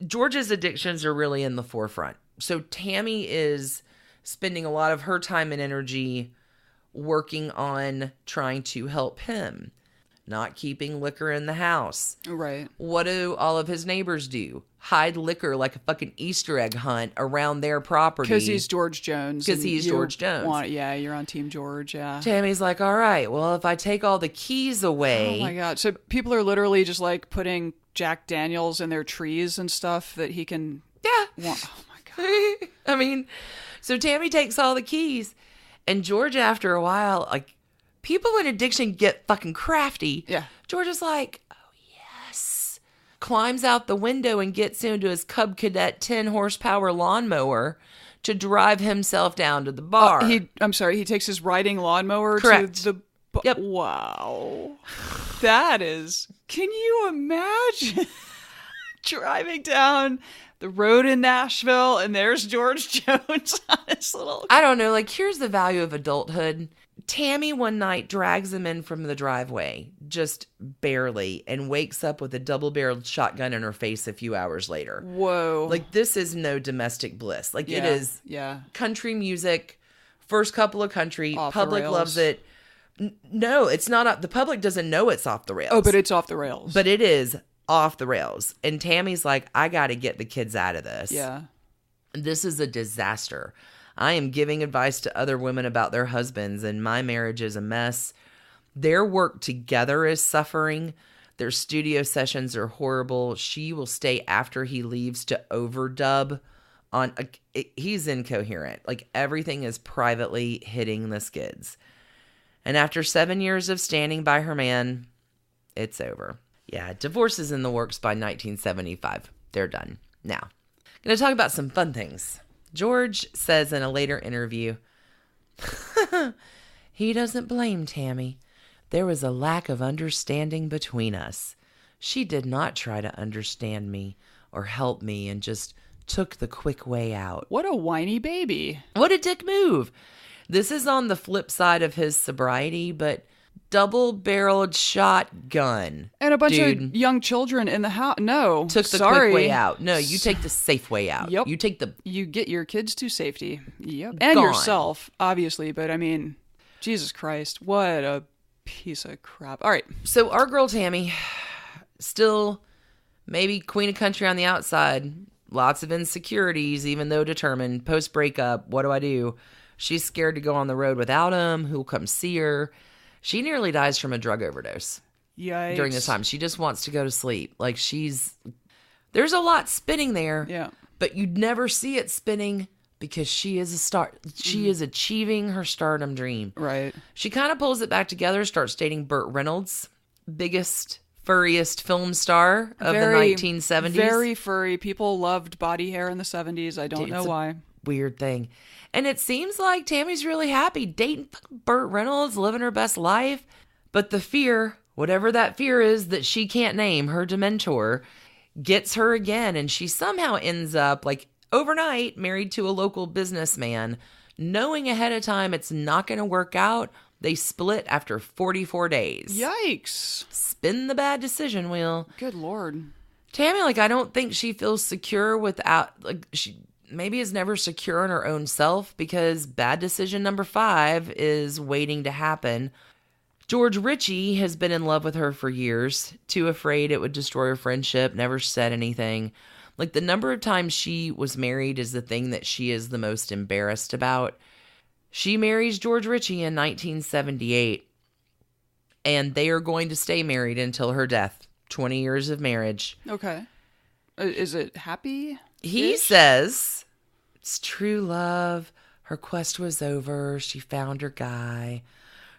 George's addictions are really in the forefront. So Tammy is spending a lot of her time and energy working on trying to help him. Not keeping liquor in the house. Right. What do all of his neighbors do? Hide liquor like a fucking Easter egg hunt around their property. Because he's George Jones. Because he's George Jones. You're on Team George, yeah. Tammy's like, all right, well, if I take all the keys away. Oh my God. So people are literally just like putting Jack Daniels in their trees and stuff that he can. Yeah. Oh my God. I mean, so Tammy takes all the keys. And George, after a while, like, people in addiction get fucking crafty. Yeah. George is like, oh, yes. Climbs out the window and gets into his Cub Cadet 10 horsepower lawnmower to drive himself down to the bar. He takes his riding lawnmower Correct. to the bar. Yep. Wow. That is, can you imagine driving down the road in Nashville and there's George Jones on his little. I don't know, like, here's the value of adulthood. Tammy one night drags him in from the driveway, just barely, and wakes up with a double-barreled shotgun in her face a few hours later. Whoa. Like, this is no domestic bliss. Like, it is country music, first couple of country, Off the public rails. loves it. No, it's not. The public doesn't know it's off the rails. Oh, but it's off the rails. But it is off the rails. And Tammy's like, I got to get the kids out of this. Yeah. This is a disaster. I am giving advice to other women about their husbands, and my marriage is a mess. Their work together is suffering. Their studio sessions are horrible. She will stay after he leaves to overdub on. He's incoherent. Like, everything is privately hitting the skids. And after 7 years of standing by her man, it's over. Yeah, divorce is in the works by 1975. They're done. Now, I'm going to talk about some fun things. George says in a later interview, he doesn't blame Tammy. There was a lack of understanding between us. She did not try to understand me or help me and just took the quick way out. What a whiny baby. What a dick move. This is on the flip side of his sobriety, but double-barreled shotgun. And a bunch Dude. of young children in the house. No, Took the sorry. quick way out. No, you take the safe way out. Yep. You get your kids to safety. Yep. And Gone. yourself, obviously. But I mean, Jesus Christ, what a piece of crap. All right. So our girl Tammy, still maybe queen of country on the outside. Lots of insecurities, even though determined. Post-breakup, what do I do? She's scared to go on the road without him. Who'll come see her? She nearly dies from a drug overdose. Yikes. During this time. She just wants to go to sleep. Like there's a lot spinning there. Yeah. But you'd never see it spinning because she is a star. She is achieving her stardom dream. Right. She kind of pulls it back together, starts dating Burt Reynolds, biggest, furriest film star of the 1970s. Very furry. People loved body hair in the 70s. I don't know why. Weird thing. And it seems like Tammy's really happy dating Burt Reynolds, living her best life. But the fear, whatever that fear is that she can't name, her dementor, gets her again. And she somehow ends up, like, overnight married to a local businessman. Knowing ahead of time it's not going to work out, they split after 44 days. Yikes. Spin the bad decision wheel. Good Lord. Tammy, like, I don't think she feels secure without, like, she maybe is never secure in her own self because bad decision number 5 is waiting to happen. George Ritchie has been in love with her for years, too afraid it would destroy her friendship, never said anything. Like, the number of times she was married is the thing that she is the most embarrassed about. She marries George Ritchie in 1978, and they are going to stay married until her death. 20 years of marriage. Okay. Is it happy? He says it's true love. Her quest was over. She found her guy.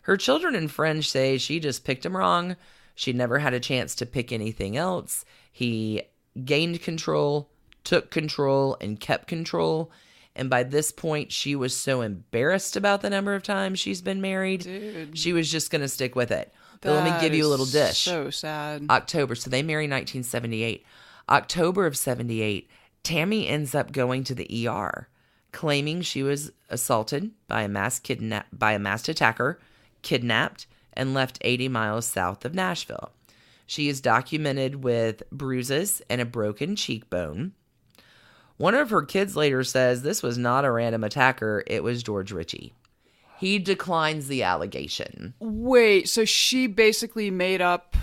Her children and friends say she just picked him wrong. She never had a chance to pick anything else. He gained control, took control, and kept control. And by this point, she was so embarrassed about the number of times she's been married. Dude. She was just going to stick with it. But let me give you a little dish. So sad. October. So they marry 1978. October of 78, Tammy ends up going to the ER, claiming she was assaulted by a masked attacker, kidnapped, and left 80 miles south of Nashville. She is documented with bruises and a broken cheekbone. One of her kids later says this was not a random attacker, it was George Ritchie. He declines the allegation. Wait, so she basically made up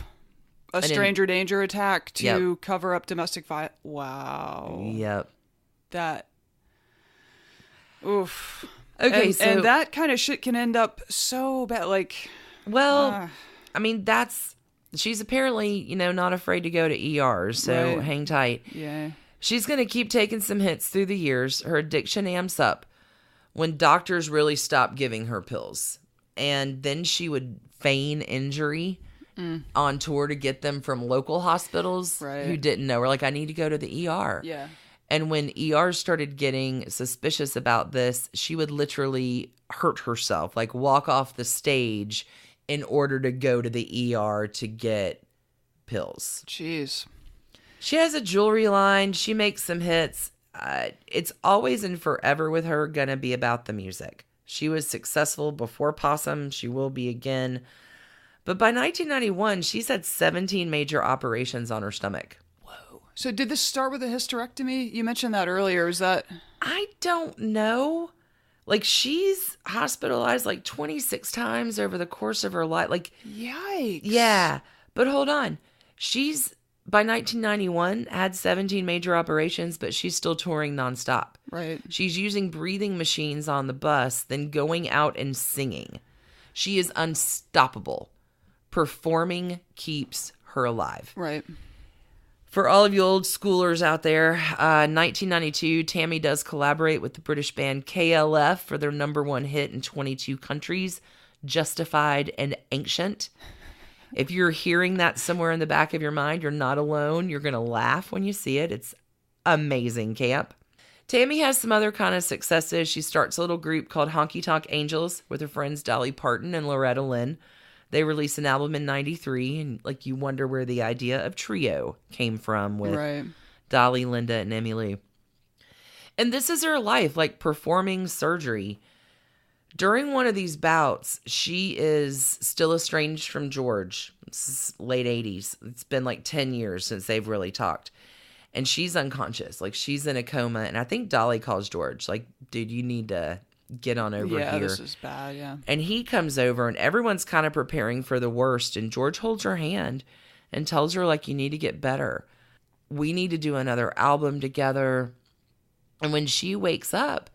a stranger danger attack to cover up domestic violence? Wow. Yep. That. Oof. Okay, and that kind of shit can end up so bad. Like, well, I mean, she's apparently, not afraid to go to ERs, so right. Hang tight. Yeah. She's going to keep taking some hits through the years. Her addiction amps up when doctors really stop giving her pills. And then she would feign injury on tour to get them from local hospitals who didn't know her. Like, I need to go to the ER. Yeah. And when ERs started getting suspicious about this, she would literally hurt herself, like walk off the stage in order to go to the ER to get pills. Jeez. She has a jewelry line. She makes some hits. It's always and forever with her going to be about the music. She was successful before Possum. She will be again. But by 1991, she's had 17 major operations on her stomach. Whoa. So did this start with a hysterectomy? You mentioned that earlier. Is that... I don't know. Like, she's hospitalized like 26 times over the course of her life. Like, yikes. Yeah. But hold on. She's, by 1991, had 17 major operations, but she's still touring nonstop. Right. She's using breathing machines on the bus, then going out and singing. She is unstoppable. Performing keeps her alive. Right. For all of you old schoolers out there, 1992, Tammy does collaborate with the British band KLF for their #1 hit in 22 countries, Justified and Ancient. If you're hearing that somewhere in the back of your mind, you're not alone. You're going to laugh when you see it. It's amazing, camp. Tammy has some other kind of successes. She starts a little group called Honky Tonk Angels with her friends Dolly Parton and Loretta Lynn. They released an album in 93, and like you wonder where the idea of trio came from with Dolly, Linda, and Emily. And this is her life, like performing surgery. During one of these bouts, she is still estranged from George. It's late 80s. It's been like 10 years since they've really talked. And she's unconscious. Like, she's in a coma. And I think Dolly calls George, like, dude, you need to get on over here. Yeah, this is bad, yeah. And he comes over, and everyone's kind of preparing for the worst. And George holds her hand and tells her, like, you need to get better. We need to do another album together. And when she wakes up,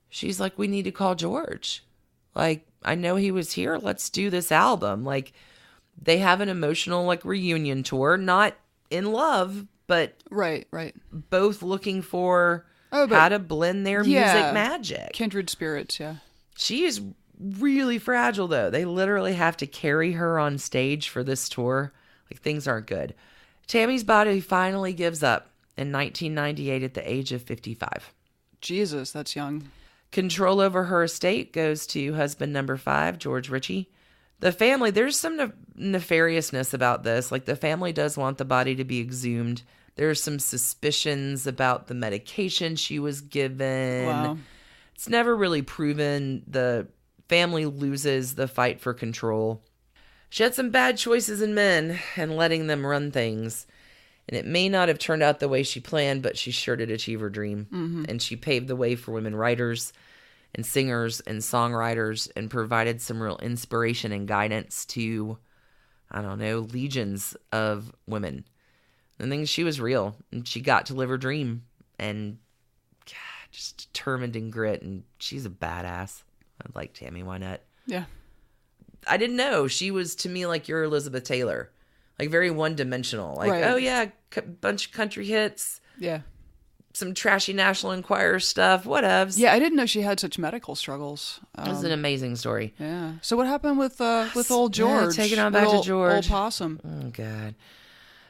she's like, we need to call George. Like, I know he was here. Let's do this album. Like, they have an emotional, like, reunion tour, not in love, but right. both looking for how to blend their music magic. Kindred spirits, yeah. She is really fragile, though. They literally have to carry her on stage for this tour. Like, things aren't good. Tammy's body finally gives up in 1998 at the age of 55. Jesus, that's young. Control over her estate goes to husband number 5, George Ritchie. The family, there's some nefariousness about this. Like, the family does want the body to be exhumed. There's some suspicions about the medication she was given. Wow. It's never really proven. The family loses the fight for control. She had some bad choices in men and letting them run things. And it may not have turned out the way she planned, but she sure did achieve her dream. Mm-hmm. And she paved the way for women writers and singers and songwriters and provided some real inspiration and guidance to, I don't know, legions of women. And then she was real, and she got to live her dream, and God, just determined and grit, and she's a badass. I like Tammy Wynette. Yeah. I didn't know. She was, to me, like your Elizabeth Taylor. Like, very one-dimensional. Like, right. Oh, yeah, bunch of country hits. Yeah. Some trashy National Enquirer stuff, whatevs. Yeah, I didn't know she had such medical struggles. It was an amazing story. Yeah. So what happened with old George? Yeah, take it on back to George. Old possum. Oh, God.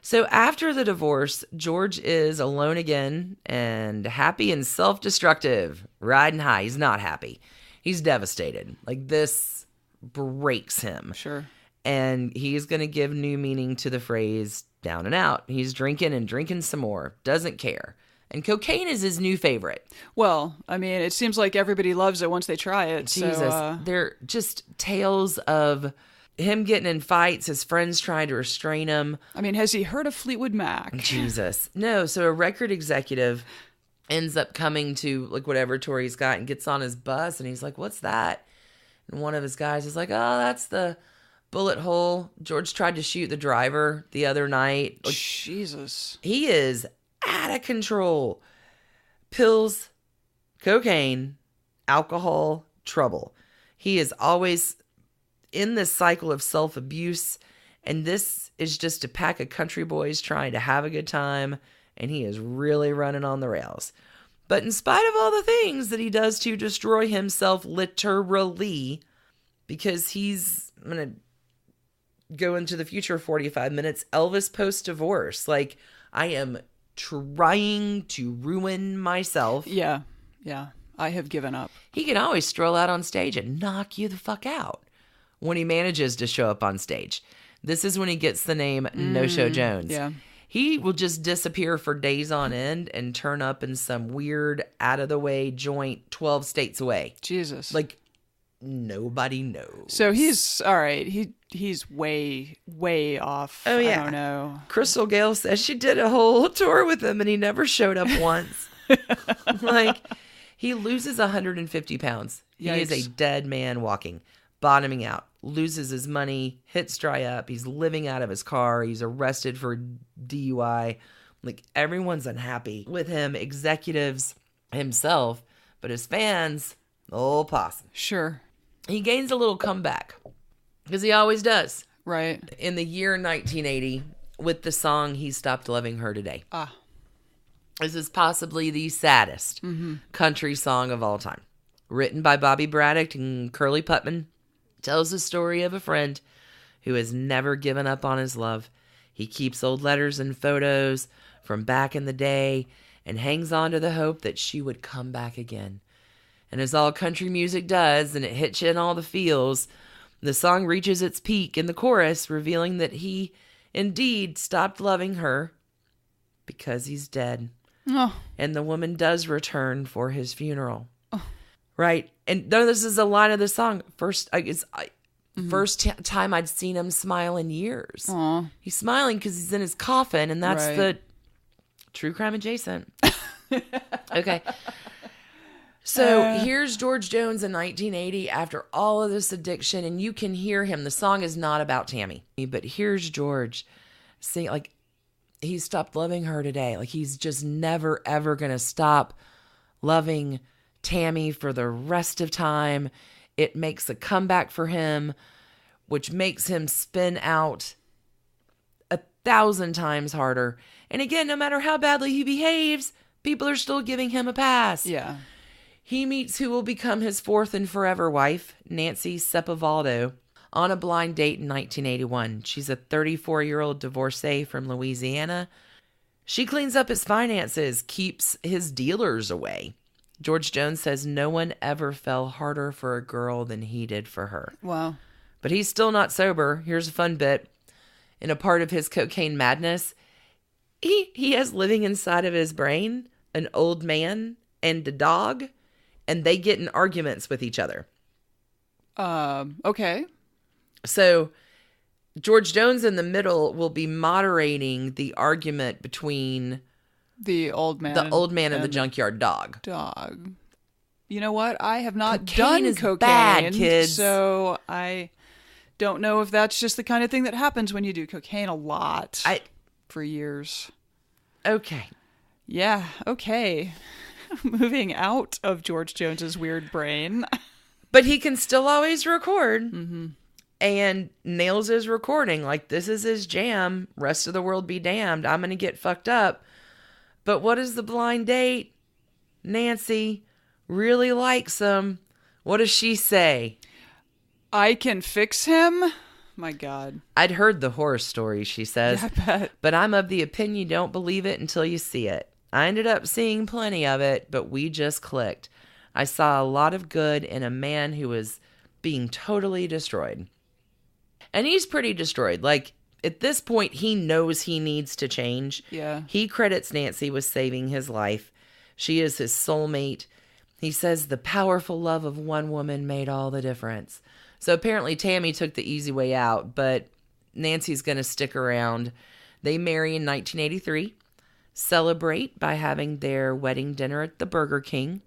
So after the divorce, George is alone again and happy and self-destructive. Riding high. He's not happy. He's devastated. Like, this breaks him. Sure. And he's going to give new meaning to the phrase down and out. He's drinking and drinking some more. Doesn't care. And cocaine is his new favorite. Well, I mean, it seems like everybody loves it once they try it. Jesus. So, They're just tales of him getting in fights, his friends trying to restrain him. I mean, has he heard of Fleetwood Mac? Jesus. No. So a record executive ends up coming to, like, whatever tour he's got and gets on his bus. And he's like, what's that? And one of his guys is like, oh, that's the bullet hole George tried to shoot the driver the other night. Like, Jesus. He is out of control. Pills, cocaine, alcohol, trouble. He is always in this cycle of self-abuse, and this is just a pack of country boys trying to have a good time, and he is really running on the rails. But in spite of all the things that he does to destroy himself literally, because he's going to go into the future 45 minutes, Elvis post-divorce. Like, I am trying to ruin myself. Yeah. I have given up. He can always stroll out on stage and knock you the fuck out when he manages to show up on stage. This is when he gets the name No-Show Jones. Yeah. He will just disappear for days on end and turn up in some weird, out-of-the-way joint 12 states away. Jesus. Like, nobody knows. So he's, all right, he's way, way off. Oh, yeah. I don't know. Crystal Gale says she did a whole tour with him and he never showed up once. Like, he loses 150 pounds. He Yikes. is a dead man walking, bottoming out, loses his money, hits dry up. He's living out of his car. He's arrested for DUI. Like, everyone's unhappy with him, executives, himself, but his fans, the whole possum. Sure. He gains a little comeback, because he always does. Right. In the year 1980, with the song He Stopped Loving Her Today. This is possibly the saddest country song of all time. Written by Bobby Braddock and Curly Putman. Tells the story of a friend who has never given up on his love. He keeps old letters and photos from back in the day and hangs on to the hope that she would come back again. And as all country music does, and it hits you in all the feels, the song reaches its peak in the chorus, revealing that he indeed stopped loving her because he's dead. Oh. And the woman does return for his funeral. Oh. Right? And no, this is a line of the song. First time I'd seen him smile in years. Aww. He's smiling because he's in his coffin, and that's right. the true crime adjacent. Okay. So here's George Jones in 1980 after all of this addiction, and you can hear him. The song is not about Tammy, but here's George sing, like, he stopped loving her today. Like, he's just never, ever going to stop loving Tammy for the rest of time. It makes a comeback for him, which makes him spin out 1,000 times harder. And again, no matter how badly he behaves, people are still giving him a pass. Yeah. He meets who will become his fourth and forever wife, Nancy Sepulvado, on a blind date in 1981. She's a 34-year-old divorcee from Louisiana. She cleans up his finances, keeps his dealers away. George Jones says no one ever fell harder for a girl than he did for her. Wow. But he's still not sober. Here's a fun bit. In a part of his cocaine madness, he has living inside of his brain an old man and a dog, and they get in arguments with each other. Okay. So George Jones in the middle will be moderating the argument between the old man and the junkyard dog. You know what? I have not Cocaine done is cocaine, bad, kids. So I don't know if that's just the kind of thing that happens when you do cocaine a lot for years. Okay. Yeah, okay. Moving out of George Jones's weird brain. But he can still always record. Mm-hmm. And nails his recording. Like, this is his jam. Rest of the world be damned. I'm going to get fucked up. But what is the blind date? Nancy really likes him. What does she say? I can fix him? My God. I'd heard the horror story, she says. Yeah, I bet. But I'm of the opinion you don't believe it until you see it. I ended up seeing plenty of it, but we just clicked. I saw a lot of good in a man who was being totally destroyed. And he's pretty destroyed. Like, at this point, he knows he needs to change. Yeah. He credits Nancy with saving his life. She is his soulmate. He says the powerful love of one woman made all the difference. So apparently Tammy took the easy way out, but Nancy's going to stick around. They marry in 1983, celebrate by having their wedding dinner at the Burger King,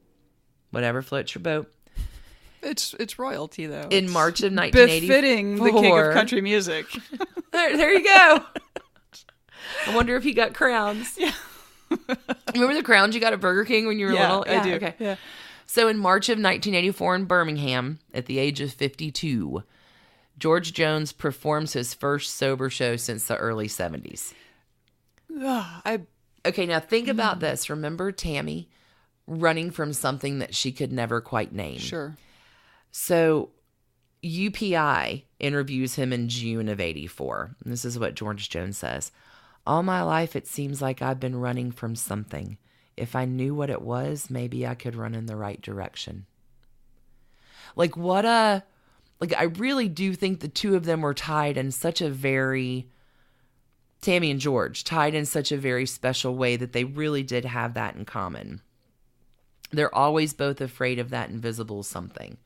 whatever floats your boat. It's royalty, though. In March of 1984. Befitting the king of country music. There you go. I wonder if he got crowns. Yeah. Remember the crowns you got at Burger King when you were little? Yeah, I do. Okay. Yeah. So in March of 1984 in Birmingham, at the age of 52, George Jones performs his first sober show since the early 70s. Okay, now think about this. Remember Tammy running from something that she could never quite name? Sure. So UPI interviews him in June of 84. And this is what George Jones says. All my life, it seems like I've been running from something. If I knew what it was, maybe I could run in the right direction. I really do think the two of them were tied in such a very, Tammy and George, tied in such a very special way that they really did have that in common. They're always both afraid of that invisible something.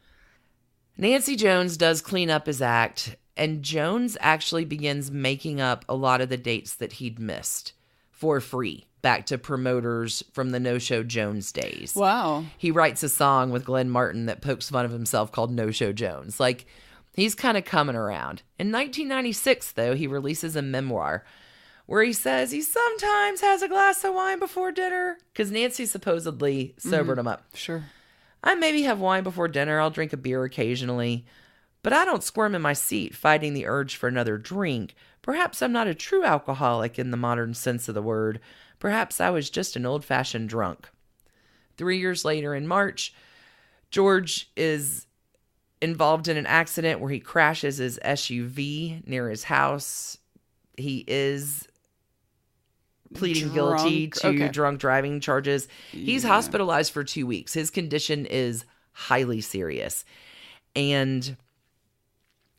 Nancy Jones does clean up his act, and Jones actually begins making up a lot of the dates that he'd missed for free, back to promoters from the No-Show Jones days. Wow. He writes a song with Glenn Martin that pokes fun of himself called No-Show Jones. Like, he's kind of coming around. In 1996, though, he releases a memoir where he says he sometimes has a glass of wine before dinner because Nancy supposedly sobered him up. Sure. I maybe have wine before dinner. I'll drink a beer occasionally. But I don't squirm in my seat fighting the urge for another drink. Perhaps I'm not a true alcoholic in the modern sense of the word. Perhaps I was just an old-fashioned drunk. 3 years later in March, George is involved in an accident where he crashes his SUV near his house. He is pleading guilty to drunk driving charges. He's hospitalized for 2 weeks. His condition is highly serious. And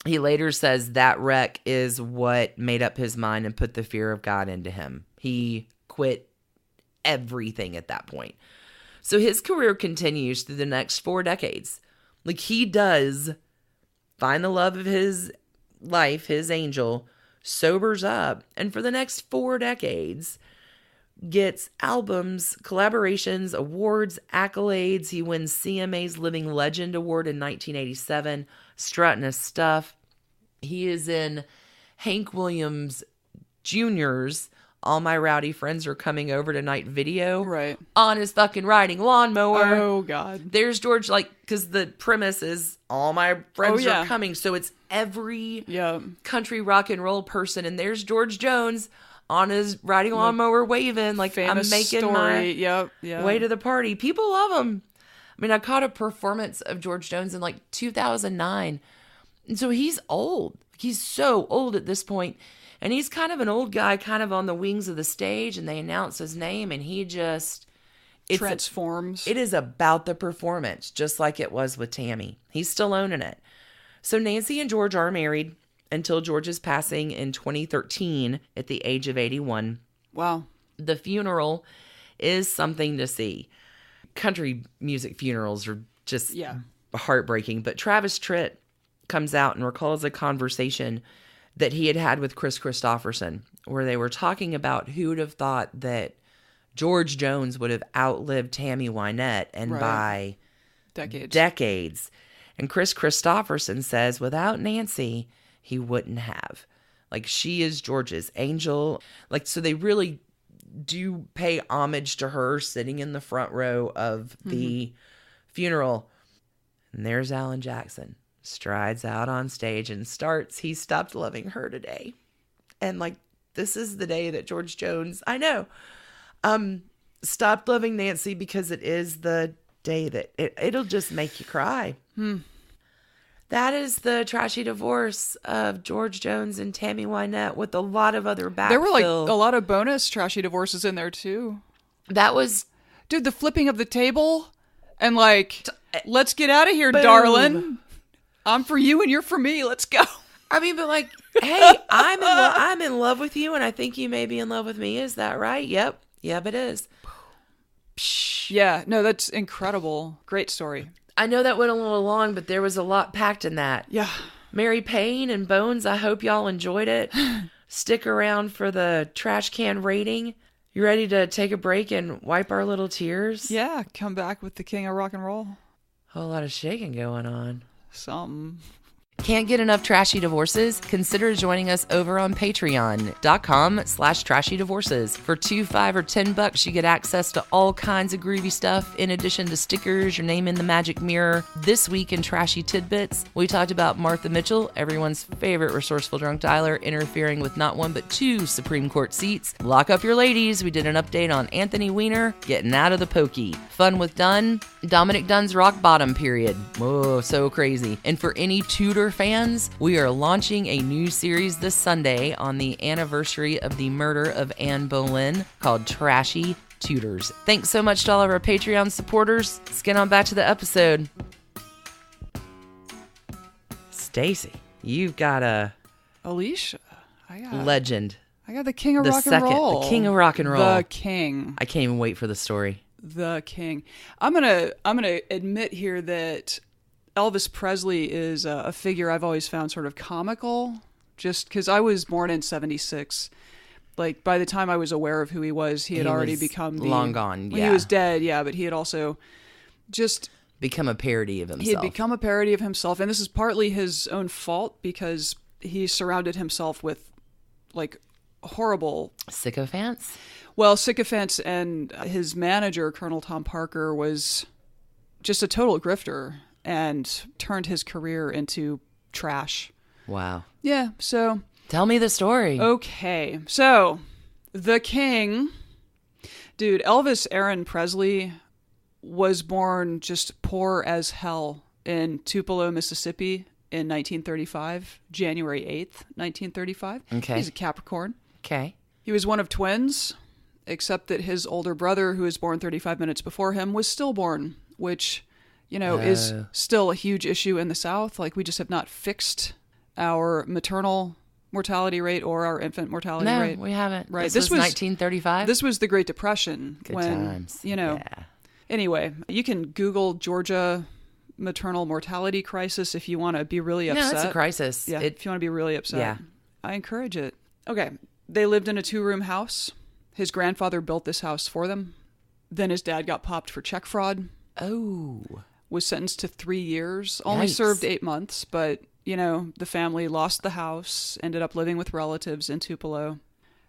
he later says that wreck is what made up his mind and put the fear of God into him. He quit everything at that point. So his career continues through the next 4 decades. Like, he does find the love of his life, his angel, sobers up, and for the next 4 decades gets albums, collaborations, awards, accolades. He wins CMA's Living Legend Award in 1987, strutting his stuff. He is in Hank Williams Jr.'s all my rowdy friends are coming over tonight video Right. on his fucking riding lawnmower. Oh, God. There's George, like, because the premise is all my friends yeah. are coming. So it's every Yeah. country rock and roll person. And there's George Jones on his riding lawnmower waving, like, Famous I'm making story. my Yep. way to the party. People love him. I mean, I caught a performance of George Jones in like 2009. And so he's old. He's so old at this point. And he's kind of an old guy, kind of on the wings of the stage. And they announce his name and he just... Transforms. It is about the performance, just like it was with Tammy. He's still owning it. So Nancy and George are married until George's passing in 2013 at the age of 81. Wow. The funeral is something to see. Country music funerals are just heartbreaking. But Travis Tritt comes out and recalls a conversation that he had had with Chris Christopherson, where they were talking about who would have thought that George Jones would have outlived Tammy Wynette, and by decades. And Chris Christopherson says, without Nancy, he wouldn't have. Like, she is George's angel. Like, so they really do pay homage to her sitting in the front row of the funeral. And there's Alan Jackson, strides out on stage and starts, he stopped loving her today. And like, this is the day that George Jones, I know, stopped loving Nancy, because it is the day that it'll just make you cry. That is the trashy divorce of George Jones and Tammy Wynette, with a lot of other backfill. There were like a lot of bonus trashy divorces in there too. That was... Dude, the flipping of the table and like, let's get out of here, Boom. darling. I'm for you and you're for me. Let's go. I mean, but like, hey, I'm in love with you and I think you may be in love with me. Is that right? Yep, it is. Yeah, no, that's incredible. Great story. I know that went a little long, but there was a lot packed in that. Yeah. Mary Payne and Bones, I hope y'all enjoyed it. Stick around for the trash can rating. You ready to take a break and wipe our little tears? Yeah, come back with the king of rock and roll. Whole lot of shaking going on. Something. Can't get enough trashy divorces? Consider joining us over on patreon.com/trashy divorces. For $2, $5, or $10, you get access to all kinds of groovy stuff, in addition to stickers, your name in the magic mirror. This week in Trashy Tidbits, we talked about Martha Mitchell, everyone's favorite resourceful drunk dialer, interfering with not one but two Supreme Court seats. Lock up your ladies. We did an update on Anthony Weiner getting out of the pokey. Fun with Dunn. Dominic Dunn's rock bottom period. Whoa, so crazy. And for any Tudor fans, we are launching a new series this Sunday on the anniversary of the murder of Anne Boleyn called Trashy Tudors. Thanks so much to all of our Patreon supporters. Let's get on back to the episode. Stacy, you've got a Alicia, I got legend. I got the king of The rock second, and roll. the king of rock and roll. The king. I can't even wait for the story. The king. I'm gonna admit here that Elvis Presley is a figure I've always found sort of comical, just because I was born in '76. Like, by the time I was aware of who he was, he had already become long gone. Well, Yeah, he was dead. Yeah, but he had also just become a parody of himself. He had become a parody of himself, and this is partly his own fault because he surrounded himself with like horrible sycophants. Well, sycophants, and his manager, Colonel Tom Parker, was just a total grifter and turned his career into trash. Wow. Yeah, so... Tell me the story. Okay, so the king... Dude, Elvis Aaron Presley was born just poor as hell in Tupelo, Mississippi in 1935, January 8th, 1935. Okay. He's a Capricorn. Okay. He was one of twins, except that his older brother, who was born 35 minutes before him, was stillborn, which, you know, is still a huge issue in the South. Like, we just have not fixed our maternal mortality rate or our infant mortality rate. No, we haven't. Right. This was 1935? This was the Great Depression. Good when, times. You know. Yeah. Anyway, you can Google Georgia maternal mortality crisis if you want to be really upset. No, it's a crisis. Yeah, if you want to be really upset. Yeah. I encourage it. Okay. They lived in a 2-room house. His grandfather built this house for them. Then his dad got popped for check fraud. Oh. Was sentenced to 3 years. Only served 8 months, but, you know, the family lost the house, ended up living with relatives in Tupelo.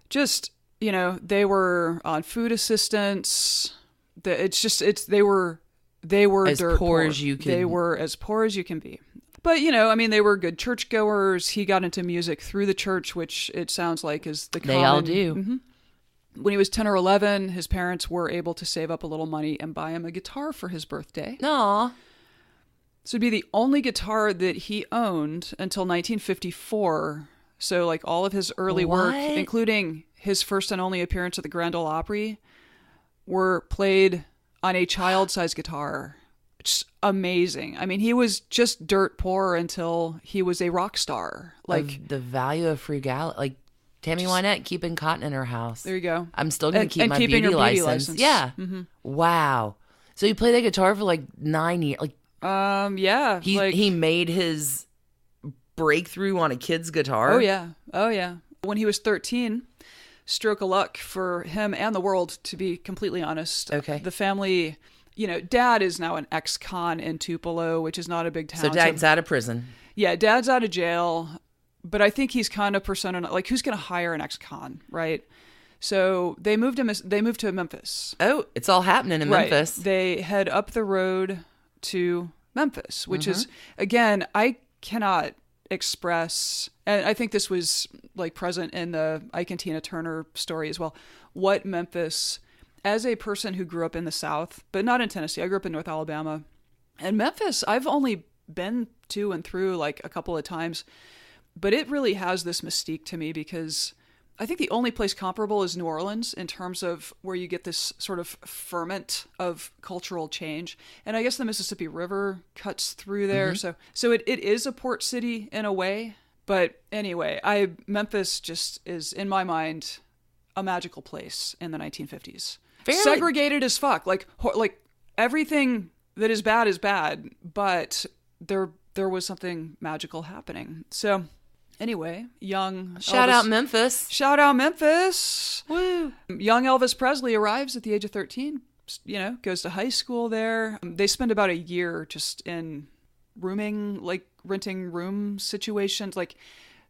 Just they were on food assistance. They were as dirt poor as you can. They were as poor as you can be. But, they were good churchgoers. He got into music through the church, which it sounds like is the common. They all do. Mm-hmm. When he was 10 or 11, his parents were able to save up a little money and buy him a guitar for his birthday. Aw. So it'd be the only guitar that he owned until 1954. So, like, all of his early work, including his first and only appearance at the Grand Ole Opry, were played on a child-sized guitar. It's amazing. I mean, he was just dirt poor until he was a rock star. Like, the value of frugality. Like, Tammy Wynette keeping cotton in her house. There you go. I'm still going to keep my keeping beauty your beauty license. Yeah. Mm-hmm. Wow. So he played that guitar for like 9 years. Like, yeah. He made his breakthrough on a kid's guitar. Oh yeah. When he was 13, stroke of luck for him and the world, to be completely honest. Okay. The family, Dad is now an ex-con in Tupelo, which is not a big town. So Dad's out of prison. Yeah, Dad's out of jail, but I think he's kind of persona, like, who's going to hire an ex-con, right? So they moved to Memphis. Oh, it's all happening in Memphis. They head up the road to Memphis, which is, again, I cannot express, and I think this was like present in the Ike and Tina Turner story as well, what Memphis, as a person who grew up in the South, but not in Tennessee, I grew up in North Alabama, and Memphis, I've only been to and through like a couple of times, but it really has this mystique to me because I think the only place comparable is New Orleans in terms of where you get this sort of ferment of cultural change. And I guess the Mississippi River cuts through there. So it is a port city in a way. But anyway, Memphis just is, in my mind, a magical place in the 1950s. Segregated as fuck. Like everything that is bad, but there was something magical happening. So anyway, Shout out Memphis. Woo. Young Elvis Presley arrives at the age of 13, goes to high school there. They spend about a year just in renting room situations, like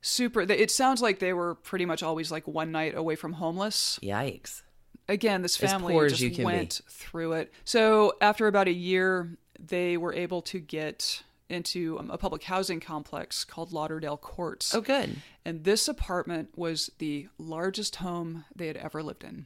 it sounds like they were pretty much always like one night away from homeless. Yikes. Again, this family just went through it. So after about a year, they were able to get into a public housing complex called Lauderdale Courts. Oh, good. And this apartment was the largest home they had ever lived in.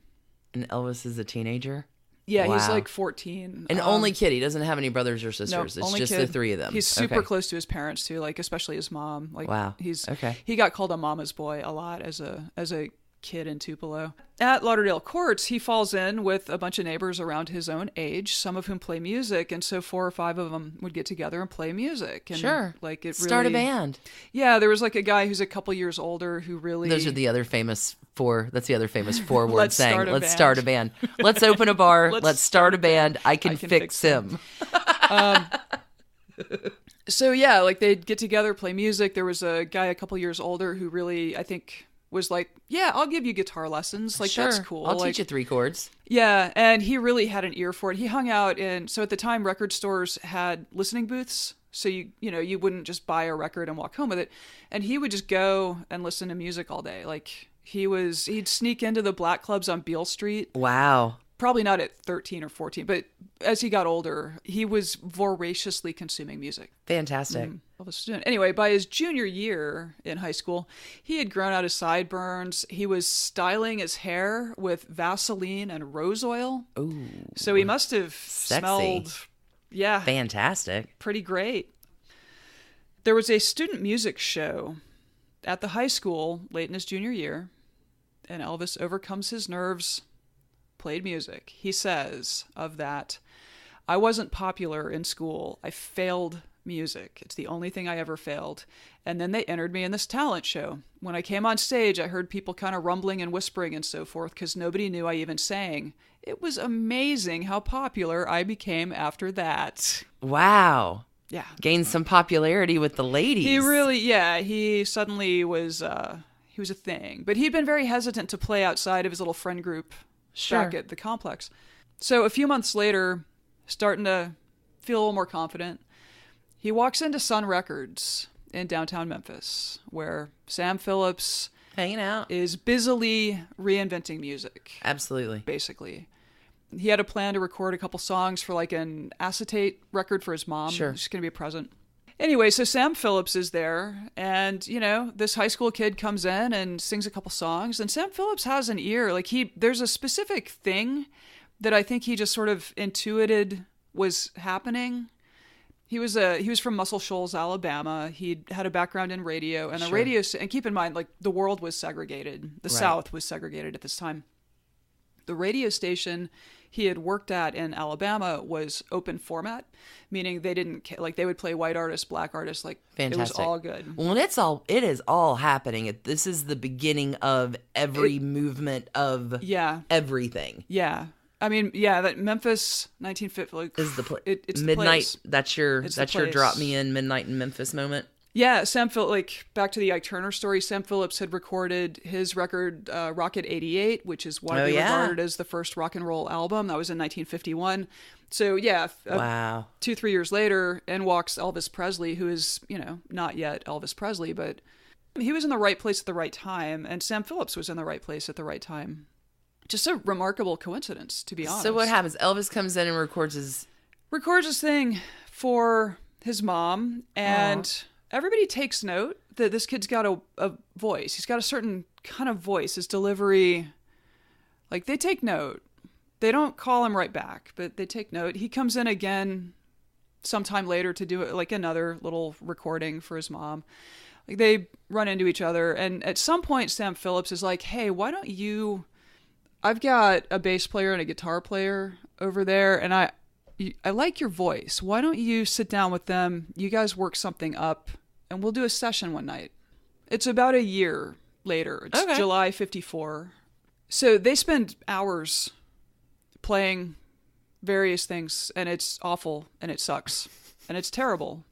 And Elvis is a teenager? Yeah, wow. He's like 14. An only kid. He doesn't have any brothers or sisters. No, it's only just kid. the three of them. He's super close to his parents too, like especially his mom. Like, wow. He got called a mama's boy a lot as a kid in Tupelo. At Lauderdale Courts, he falls in with a bunch of neighbors around his own age, some of whom play music, and so 4 or 5 of them would get together and play music. And start a band. Yeah, there was like a guy who's a couple years older who really. Those are the other famous 4. That's the other famous 4-word saying. Let's start start a band. Let's open a bar. Let's start a band. I can fix him. So yeah, like they'd get together, play music. There was a guy a couple years older who really, I think, was like, yeah, I'll give you guitar lessons. Like, that's cool. I'll teach you 3 chords. Yeah, and he really had an ear for it. He hung out so at the time, record stores had listening booths. So you wouldn't just buy a record and walk home with it. And he would just go and listen to music all day. Like, he'd sneak into the black clubs on Beale Street. Wow. Probably not at 13 or 14, but as he got older, he was voraciously consuming music. Fantastic. Anyway, by his junior year in high school, he had grown out his sideburns. He was styling his hair with Vaseline and rose oil. Ooh. So he must have smelled, fantastic. Pretty great. There was a student music show at the high school late in his junior year, and Elvis overcomes his nerves, played music. He says of that, I wasn't popular in school. I failed music. It's the only thing I ever failed. And then they entered me in this talent show. When I came on stage, I heard people kind of rumbling and whispering and so forth because nobody knew I even sang. It was amazing how popular I became after that. Wow. Yeah. Gained some popularity with the ladies. He suddenly was, he was a thing. But he'd been very hesitant to play outside of his little friend group back at the complex. So a few months later, starting to feel a little more confident, he walks into Sun Records in downtown Memphis, where Sam Phillips Hanging out. is busily reinventing music. Absolutely. Basically. He had a plan to record a couple songs for like an acetate record for his mom. Sure. She's going to be a present. Anyway, so Sam Phillips is there, and, you know, this high school kid comes in and sings a couple songs, and Sam Phillips has an ear. Like, there's a specific thing that I think he just sort of intuited was happening. He was from Muscle Shoals, Alabama. He had a background in radio, and and keep in mind, like, the world was segregated. The South was segregated at this time. The radio station he had worked at in Alabama was open format, meaning they didn't like, they would play white artists, black artists, like Fantastic. It was all good. Well, and it is all happening. This is the beginning of every movement of everything. Yeah. I mean, yeah, that Memphis 1950 like, is the place. It's Midnight. The place. That's your drop me in Midnight in Memphis moment. Yeah, Sam Phillips, like, back to the Ike Turner story, Sam Phillips had recorded his record, Rocket 88, which is widely regarded as the first rock and roll album. That was in 1951. So, yeah. Wow. 2-3 years later, in walks Elvis Presley, who is, you know, not yet Elvis Presley, but he was in the right place at the right time, and Sam Phillips was in the right place at the right time. Just a remarkable coincidence, to be honest. So what happens? Elvis comes in and records his thing for his mom, and everybody takes note that this kid's got a voice. He's got a certain kind of voice. His delivery, like, they take note. They don't call him right back, but they take note. He comes in again sometime later to do like another little recording for his mom. Like, they run into each other, and at some point Sam Phillips is like, hey, why don't you... I've got a bass player and a guitar player over there, and I like your voice. Why don't you sit down with them? You guys work something up, and we'll do a session one night. It's about a year later. It's July 54. So they spend hours playing various things, and it's awful, and it sucks, and it's terrible.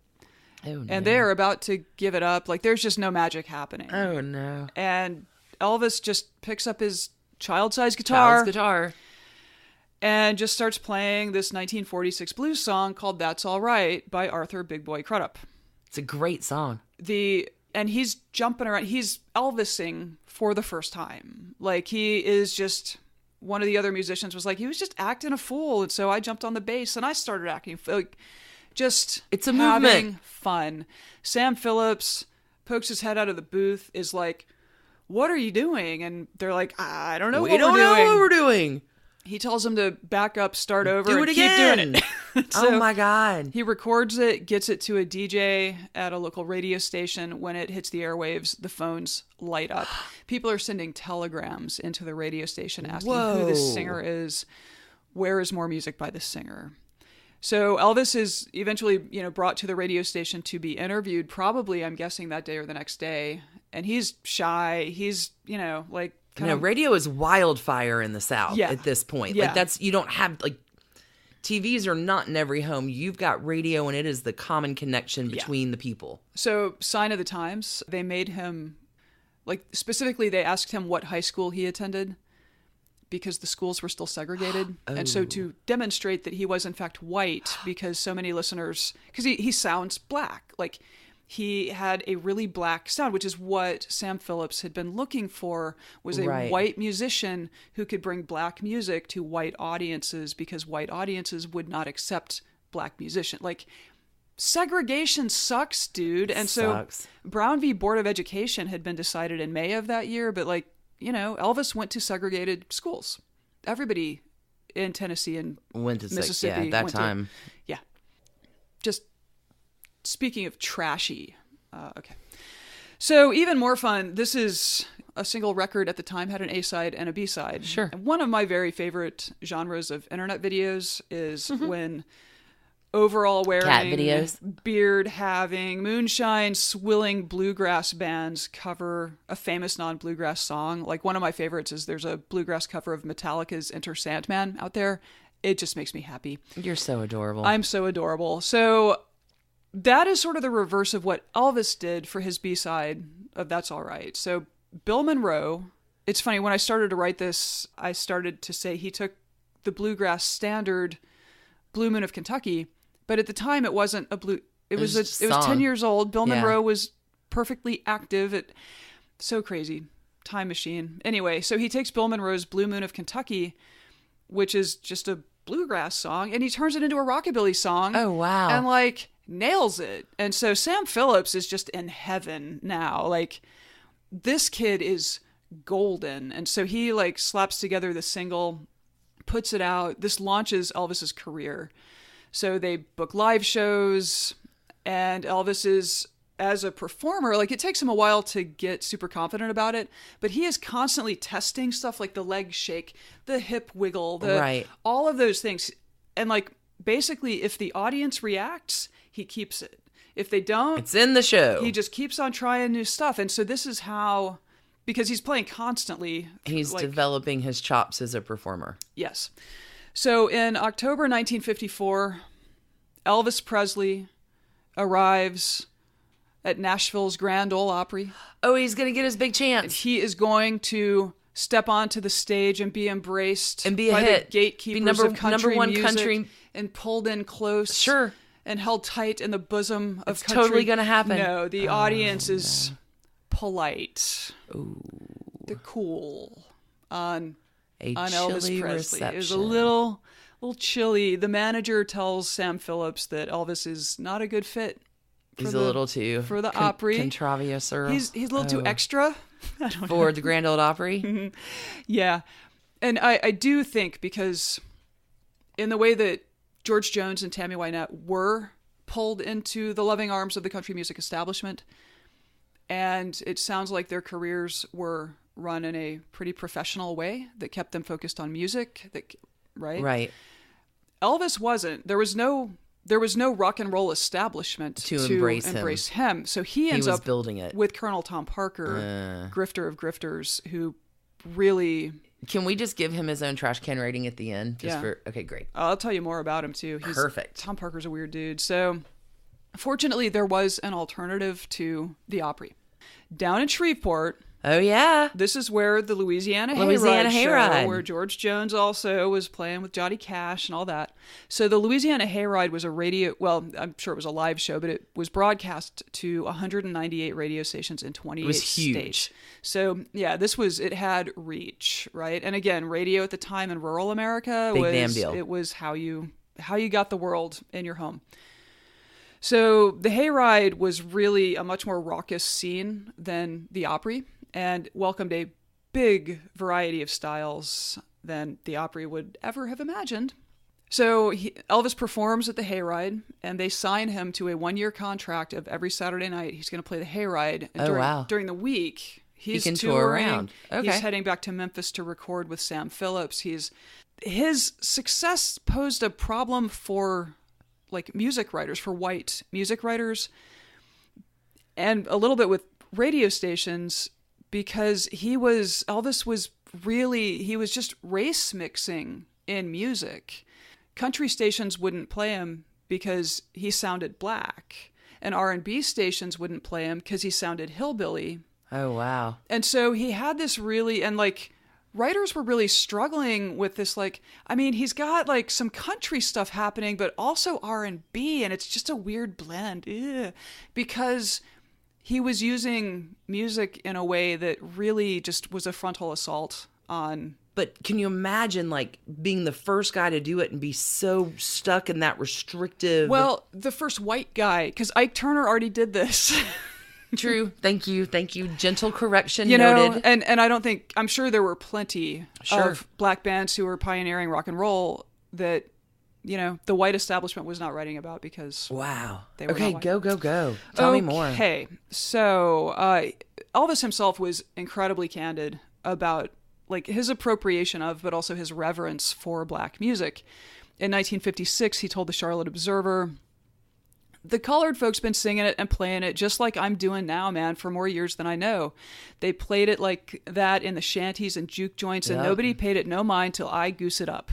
Oh, no. And they're about to give it up. Like, there's just no magic happening. Oh, no. And Elvis just picks up his child-sized guitar. And just starts playing this 1946 blues song called That's All Right by Arthur Big Boy Crudup. It's a great song. And he's jumping around. He's Elvising for the first time. Like, he is just... One of the other musicians was like, he was just acting a fool. And so I jumped on the bass and I started acting like, just it's a having movement. Fun. Sam Phillips pokes his head out of the booth, is like, what are you doing? And they're like, I don't know what we're doing. We don't know what we're doing. He tells them to back up, start over, do it and again. Keep doing it. So oh my God. He records it, gets it to a DJ at a local radio station. When it hits the airwaves, the phones light up. People are sending telegrams into the radio station asking who this singer is. Where is more music by this singer? So Elvis is eventually, brought to the radio station to be interviewed, probably, I'm guessing, that day or the next day. And he's shy. He's, radio is wildfire in the South at this point. Yeah. Like, you don't have, TVs are not in every home. You've got radio, and it is the common connection between the people. So, sign of the times, they made him, specifically, they asked him what high school he attended, because the schools were still segregated. And so to demonstrate that he was in fact white, because so many listeners, because he sounds black, he had a really black sound, which is what Sam Phillips had been looking for, was a white musician who could bring black music to white audiences, because white audiences would not accept black musician. Segregation sucks, dude. And so Brown v. Board of Education had been decided in May of that year, but Elvis went to segregated schools. Everybody in Tennessee and Mississippi at that time. Just speaking of trashy. Okay. So even more fun, this is a single record at the time, had an A-side and a B-side. Sure. And one of my very favorite genres of internet videos is when overall wearing, cat videos, beard having, moonshine swilling bluegrass bands cover a famous non-bluegrass song. One of my favorites is there's a bluegrass cover of Metallica's Enter Sandman out there. It just makes me happy. You're so adorable. I'm so adorable. So that is sort of the reverse of what Elvis did for his B-side of That's All Right. So Bill Monroe, it's funny, when I started to write this, I started to say he took the bluegrass standard Blue Moon of Kentucky, but at the time it wasn't a blue, it was 10 years old. Bill Monroe was perfectly active. So crazy. time machine. Anyway, so he takes Bill Monroe's Blue Moon of Kentucky, which is just a bluegrass song, and he turns it into a rockabilly song. Oh, wow. And like nails it. And so Sam Phillips is just in heaven now. Like, this kid is golden. And so he like slaps together the single, puts it out. This launches Elvis's career. So they book live shows, and Elvis is, as a performer, like, it takes him a while to get super confident about it, but he is constantly testing stuff like the leg shake, the hip wiggle, all of those things. And like, basically, if the audience reacts, he keeps it. If they don't, it's in the show. He just keeps on trying new stuff. And so this is how, because he's playing constantly. He's like, developing his chops as a performer. Yes. So in October 1954, Elvis Presley arrives at Nashville's Grand Ole Opry. Oh, he's going to get his big chance. And he is going to step onto the stage and be embraced and be a by hit. The gatekeepers of country number one music, country, and pulled in close. Sure. And held tight in the bosom of it's country. Totally going to happen. No, the audience is polite. Ooh. They're cool on Elvis Presley. Reception. It was a little chilly. The manager tells Sam Phillips that Elvis is not a good fit. He's a little too for the Opry. Controversial. He's a little too extra. For the Grand Ole Opry. Yeah, and I do think, because in the way that George Jones and Tammy Wynette were pulled into the loving arms of the country music establishment, and it sounds like their careers were run in a pretty professional way that kept them focused on music. Right. Elvis wasn't. There was no rock and roll establishment to embrace him. So he ends up building it with Colonel Tom Parker, grifter of grifters, who really... Can we just give him his own trash can rating at the end? Okay, great. I'll tell you more about him too. Perfect. Tom Parker's a weird dude. So fortunately, there was an alternative to the Opry. Down in Shreveport... Oh, yeah. This is where the Louisiana Hayride show, where George Jones also was playing with Johnny Cash and all that. So the Louisiana Hayride was a radio, well, I'm sure it was a live show, but it was broadcast to 198 radio stations in 28 states. So, yeah, it had reach, right? And again, radio at the time in rural America was how you got the world in your home. So the Hayride was really a much more raucous scene than the Opry, and welcomed a big variety of styles than the Opry would ever have imagined. So Elvis performs at the Hayride, and they sign him to a 1-year contract of every Saturday night he's going to play the Hayride. And during the week, he's touring. Tour around. Okay. He's heading back to Memphis to record with Sam Phillips. His success posed a problem for like music writers, for white music writers, and a little bit with radio stations, because Elvis was just race mixing in music. Country stations wouldn't play him because he sounded black, and R&B stations wouldn't play him because he sounded hillbilly. Oh, wow. And so he had this writers were really struggling with this, he's got like some country stuff happening, but also R&B, and it's just a weird blend. Ugh. Because he was using music in a way that really just was a frontal assault on... But can you imagine, like, being the first guy to do it and be so stuck in that restrictive... Well, the first white guy, because Ike Turner already did this. True. Thank you. Gentle correction noted. And I don't think... I'm sure there were plenty of black bands who were pioneering rock and roll that... the white establishment was not writing about because... Wow. They were not white. Go. Tell me more. Okay. So, Elvis himself was incredibly candid about, his appropriation of, but also his reverence for black music. In 1956, he told the Charlotte Observer, "The colored folks been singing it and playing it just like I'm doing now, man, for more years than I know. They played it like that in the shanties and juke joints, and nobody paid it no mind till I goose it up.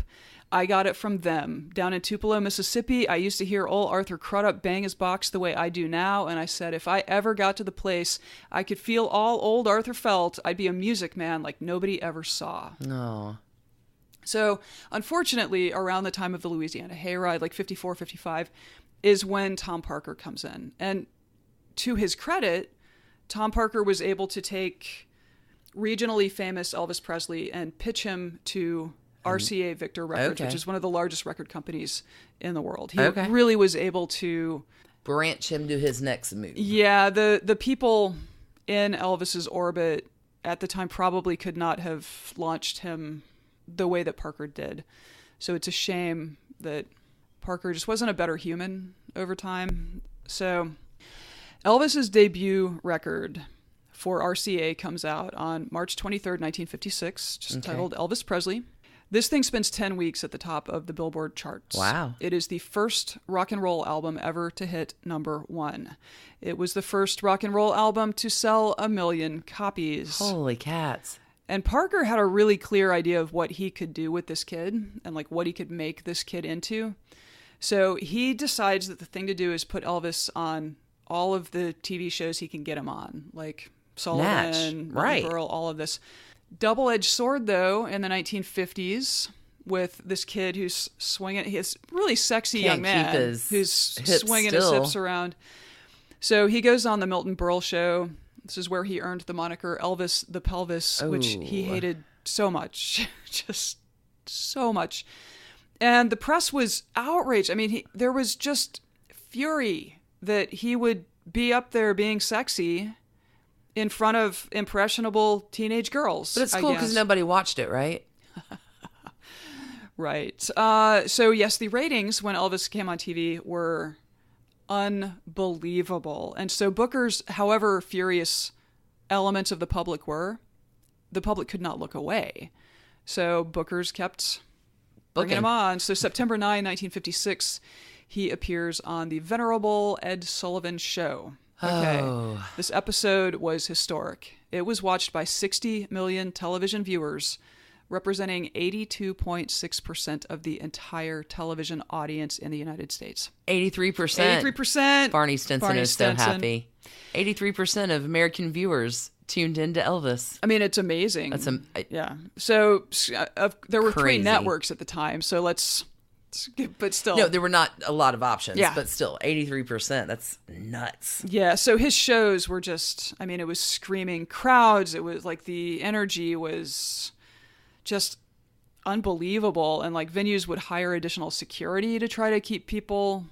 I got it from them. Down in Tupelo, Mississippi, I used to hear old Arthur Crudup bang his box the way I do now, and I said if I ever got to the place I could feel all old Arthur felt, I'd be a music man like nobody ever saw." No. So, unfortunately, around the time of the Louisiana Hayride, 54, 55, is when Tom Parker comes in. And to his credit, Tom Parker was able to take regionally famous Elvis Presley and pitch him to RCA Victor Records, which is one of the largest record companies in the world. He really was able to branch him to his next move. Yeah, the people in Elvis's orbit at the time probably could not have launched him the way that Parker did. So it's a shame that Parker just wasn't a better human over time. So Elvis's debut record for RCA comes out on March 23rd, 1956, just titled Elvis Presley. This thing spends 10 weeks at the top of the Billboard charts. Wow. It is the first rock and roll album ever to hit number 1. It was the first rock and roll album to sell 1 million copies. Holy cats. And Parker had a really clear idea of what he could do with this kid and like what he could make this kid into. So he decides that the thing to do is put Elvis on all of the TV shows he can get him on, like Sullivan, Burl, all of this. Double-edged sword, though, in the 1950s with this kid who's swinging, he's really sexy young man who's swinging his hips around. So he goes on the Milton Berle show. This is where he earned the moniker Elvis the Pelvis, which he hated so much, just so much. And the press was outraged. I mean, there was just fury that he would be up there being sexy in front of impressionable teenage girls. But it's cool because nobody watched it, right? Right. So, yes, the ratings when Elvis came on TV were unbelievable. And so bookers, however furious elements of the public could not look away. So bookers kept bringing him on. So September 9, 1956, he appears on the venerable Ed Sullivan Show. Okay. This episode was historic. It was watched by 60 million television viewers, representing 82.6% of the entire television audience in the United States. 83%. 83%. Barney Stinson is so happy. 83% of American viewers tuned into Elvis. I mean, it's amazing. Yeah. So there were 3 networks at the time. So but still. No, there were not a lot of options, but still, 83%, that's nuts. Yeah, so his shows were just, I mean, it was screaming crowds. It was like the energy was just unbelievable. And like venues would hire additional security to try to keep people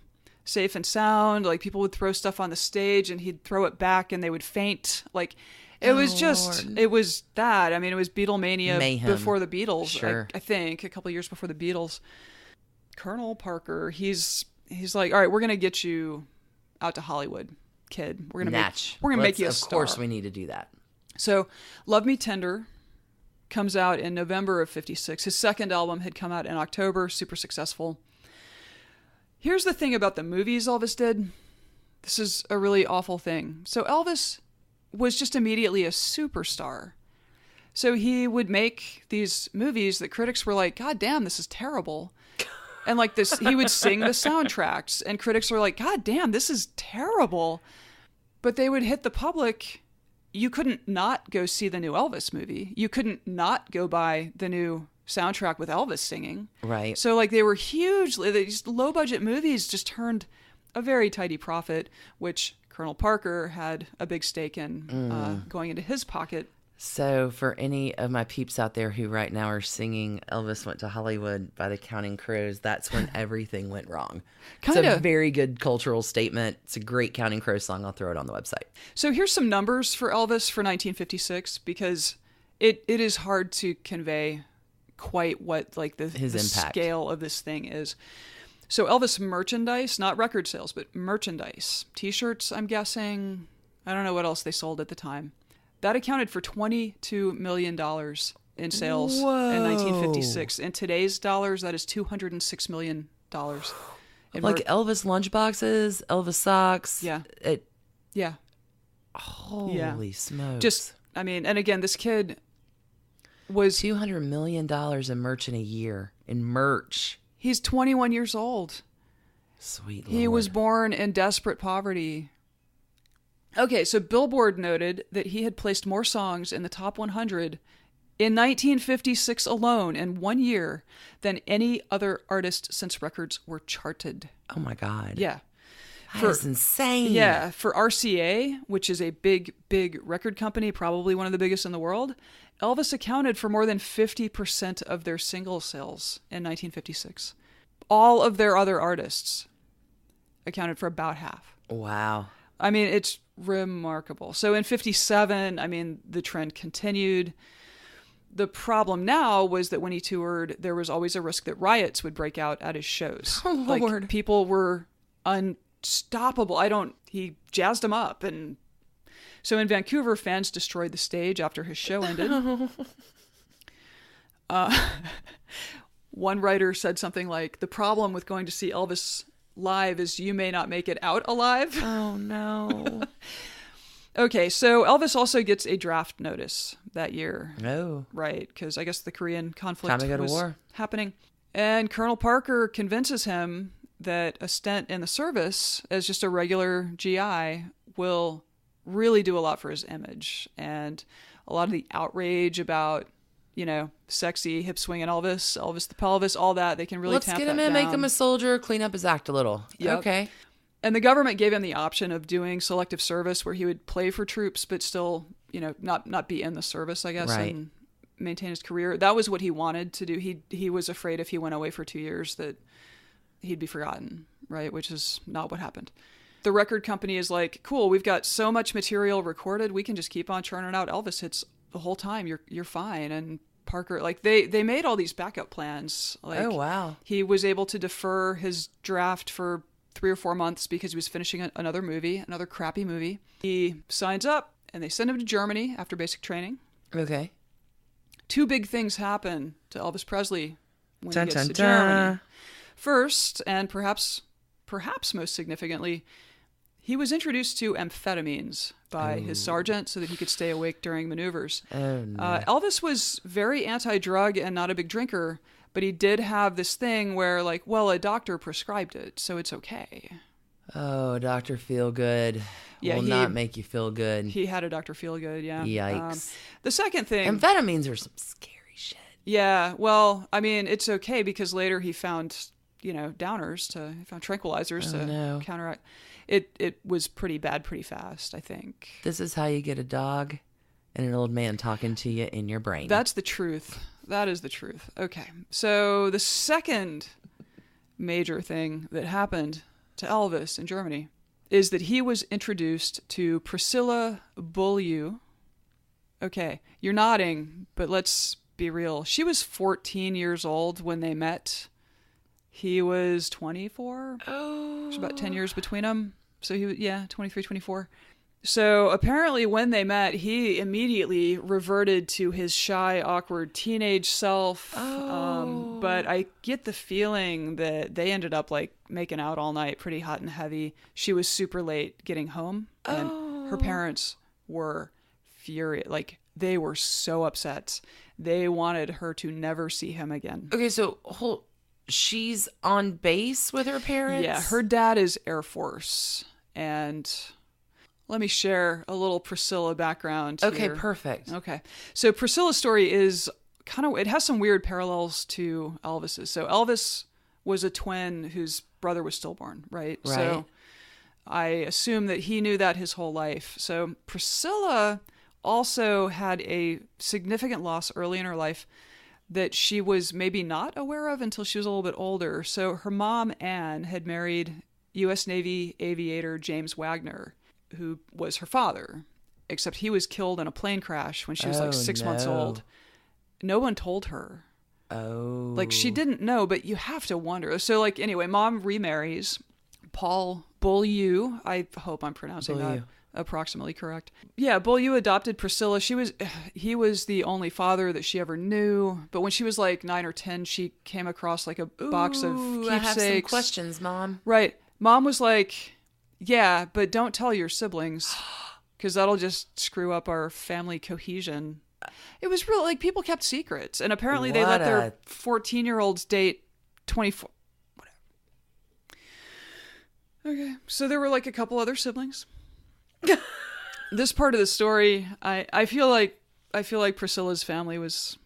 safe and sound. Like people would throw stuff on the stage and he'd throw it back and they would faint. Like it was it was that. I mean, it was Beatlemania Mayhem. Before the Beatles, sure. I think, a couple years before the Beatles. Colonel Parker, he's like, all right, we're going to get you out to Hollywood, kid. We're going to make you a star. Of course we need to do that. So Love Me Tender comes out in November of 56. His second album had come out in October, super successful. Here's the thing about the movies Elvis did. This is a really awful thing. So Elvis was just immediately a superstar. So he would make these movies that critics were like, God damn, this is terrible. And like this, he would sing the soundtracks and critics were like, God damn, this is terrible. But they would hit the public. You couldn't not go see the new Elvis movie. You couldn't not go buy the new soundtrack with Elvis singing. Right. So like they were these low budget movies just turned a very tidy profit, which Colonel Parker had a big stake in going into his pocket. So for any of my peeps out there who right now are singing Elvis Went to Hollywood by the Counting Crows, that's when everything went wrong. It's a very good cultural statement. It's a great Counting Crows song. I'll throw it on the website. So here's some numbers for Elvis for 1956, because it is hard to convey quite what like the impact. Scale of this thing is. So Elvis merchandise, not record sales, but merchandise, T-shirts, I'm guessing. I don't know what else they sold at the time. That accounted for $22 million in sales in 1956. In today's dollars, that is $206 million. Like Elvis lunchboxes, Elvis socks. Yeah. Yeah. Holy smokes. Just, I mean, and again, this kid was... $200 million in merch in a year. In merch. He's 21 years old. Sweet Lord. He was born in desperate poverty. Okay, so Billboard noted that he had placed more songs in the top 100 in 1956 alone in 1 year than any other artist since records were charted. Oh my God. Yeah. That's insane. Yeah, for RCA, which is a big record company, probably one of the biggest in the world, Elvis accounted for more than 50% of their single sales in 1956. All of their other artists accounted for about half. Wow. I mean, it's remarkable. So in 57, I mean, the trend continued. The problem now was that when he toured, there was always a risk that riots would break out at his shows. Oh, Lord. Like, people were unstoppable. He jazzed them up. And so in Vancouver, fans destroyed the stage after his show ended. One writer said something like, the problem with going to see Elvis live is you may not make it out alive. Oh, no. Okay, so Elvis also gets a draft notice that year. Oh. Right, because I guess the Korean conflict was happening. And Colonel Parker convinces him that a stint in the service as just a regular GI will really do a lot for his image. And a lot of the outrage about, sexy hip swinging Elvis the pelvis, all that, they can really tamp that down. Let's get him in, make him a soldier, clean up his act a little. Yep. Okay. And the government gave him the option of doing selective service where he would play for troops, but still, not be in the service, I guess, right, and maintain his career. That was what he wanted to do. He was afraid if he went away for 2 years that he'd be forgotten, right? Which is not what happened. The record company is like, cool, we've got so much material recorded, we can just keep on churning out Elvis hits the whole time. You're fine. And Parker, like they made all these backup plans. Like, oh, wow. He was able to defer his draft for 3 or 4 months because he was finishing another crappy movie. He signs up and they send him to Germany after basic training. Okay. 2 big things happen to Elvis Presley when he gets to Germany. First, and perhaps most significantly, he was introduced to amphetamines by his sergeant so that he could stay awake during maneuvers. Oh, no. Elvis was very anti-drug and not a big drinker, but he did have this thing where, a doctor prescribed it, so it's okay. Oh, Dr. Feelgood will not make you feel good. He had a Dr. Feelgood, yeah. Yikes. The second thing... Amphetamines are some scary shit. Yeah, well, I mean, it's okay because later he found, downers he found tranquilizers to counteract. It was pretty bad pretty fast, I think. This is how you get a dog and an old man talking to you in your brain. That's the truth. That is the truth. Okay. So the second major thing that happened to Elvis in Germany is that he was introduced to Priscilla Background. Okay, you're nodding, but let's be real. She was 14 years old when they met. He was 24. Oh. There's about 10 years between them. So 23, 24. So apparently when they met, he immediately reverted to his shy, awkward teenage self. Oh. But I get the feeling that they ended up making out all night, pretty hot and heavy. She was super late getting home. And her parents were furious. They were so upset. They wanted her to never see him again. Okay, so she's on base with her parents? Yeah, her dad is Air Force. And let me share a little Priscilla background Okay, here. perfect. Okay. So Priscilla's story is it has some weird parallels to Elvis's. So Elvis was a twin whose brother was stillborn, right? Right. So I assume that he knew that his whole life. So Priscilla also had a significant loss early in her life that she was maybe not aware of until she was a little bit older. So her mom, Anne, had married U.S. Navy aviator James Wagner, who was her father, except he was killed in a plane crash when she was 6 months old. No one told her. Oh. She didn't know, but you have to wonder. So anyway, mom remarries Paul Beaulieu. I hope I'm pronouncing that approximately correct. Yeah, Beaulieu adopted Priscilla. He was the only father that she ever knew. But when she was 9 or 10, she came across a box of keepsakes. I have some questions, Mom. Right. Mom was like, yeah, but don't tell your siblings because that'll just screw up our family cohesion. It was real, people kept secrets. And apparently they let their 14-year-olds date 24. Whatever. Okay. So there were a couple other siblings. This part of the story, I feel like Priscilla's family was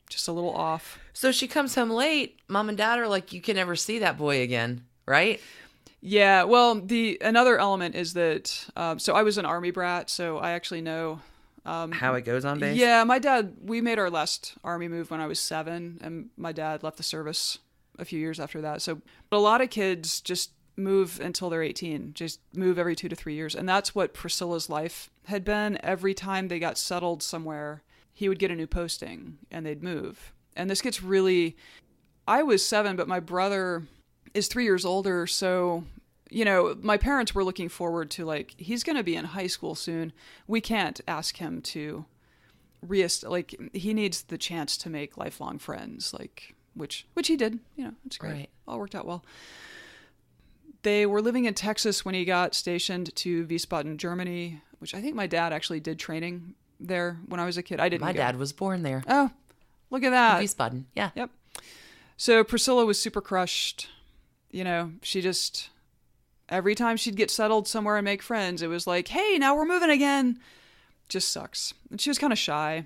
just a little off. So she comes home late. Mom and Dad are like, you can never see that boy again, right? Yeah, well, another element is that, so I was an Army brat, so I actually know... how it goes on base? Yeah, my dad, we made our last Army move when I was 7, and my dad left the service a few years after that. So a lot of kids just move until they're 18, just move every 2 to 3 years. And that's what Priscilla's life had been. Every time they got settled somewhere, he would get a new posting and they'd move. And this gets really... I was 7, but my brother is 3 years older, so... my parents were looking forward to, like, he's going to be in high school soon. We can't ask him to he needs the chance to make lifelong friends, which he did. It's great. Right. All worked out well. They were living in Texas when he got stationed to Wiesbaden, Germany, which I think my dad actually did training there when I was a kid. I didn't. My dad was born there. Oh, look at that. Wiesbaden, yeah. Yep. So Priscilla was super crushed. She just... Every time she'd get settled somewhere and make friends, it was like, hey, now we're moving again. Just sucks. And she was kind of shy.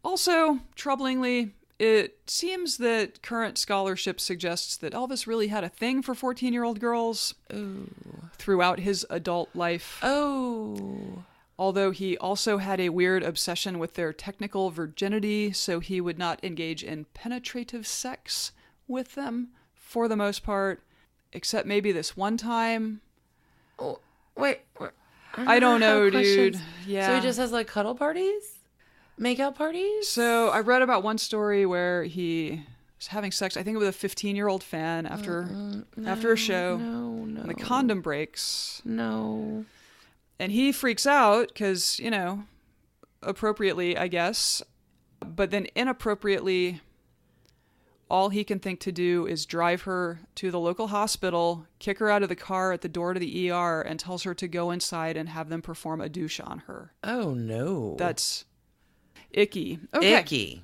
Also, troublingly, it seems that current scholarship suggests that Elvis really had a thing for 14-year-old girls. Ooh. Throughout his adult life. Oh. Although he also had a weird obsession with their technical virginity, so he would not engage in penetrative sex with them for the most part. Except maybe this one time. Oh, wait. I don't know, dude. Yeah. So he just has like cuddle parties? Make-out parties? So I read about one story where he was having sex, I think with a 15-year-old fan after a show. No. And the condom breaks. No. And he freaks out because, appropriately, I guess. But then inappropriately... all he can think to do is drive her to the local hospital, kick her out of the car at the door to the ER, and tells her to go inside and have them perform a douche on her. Oh, no. That's icky. Okay.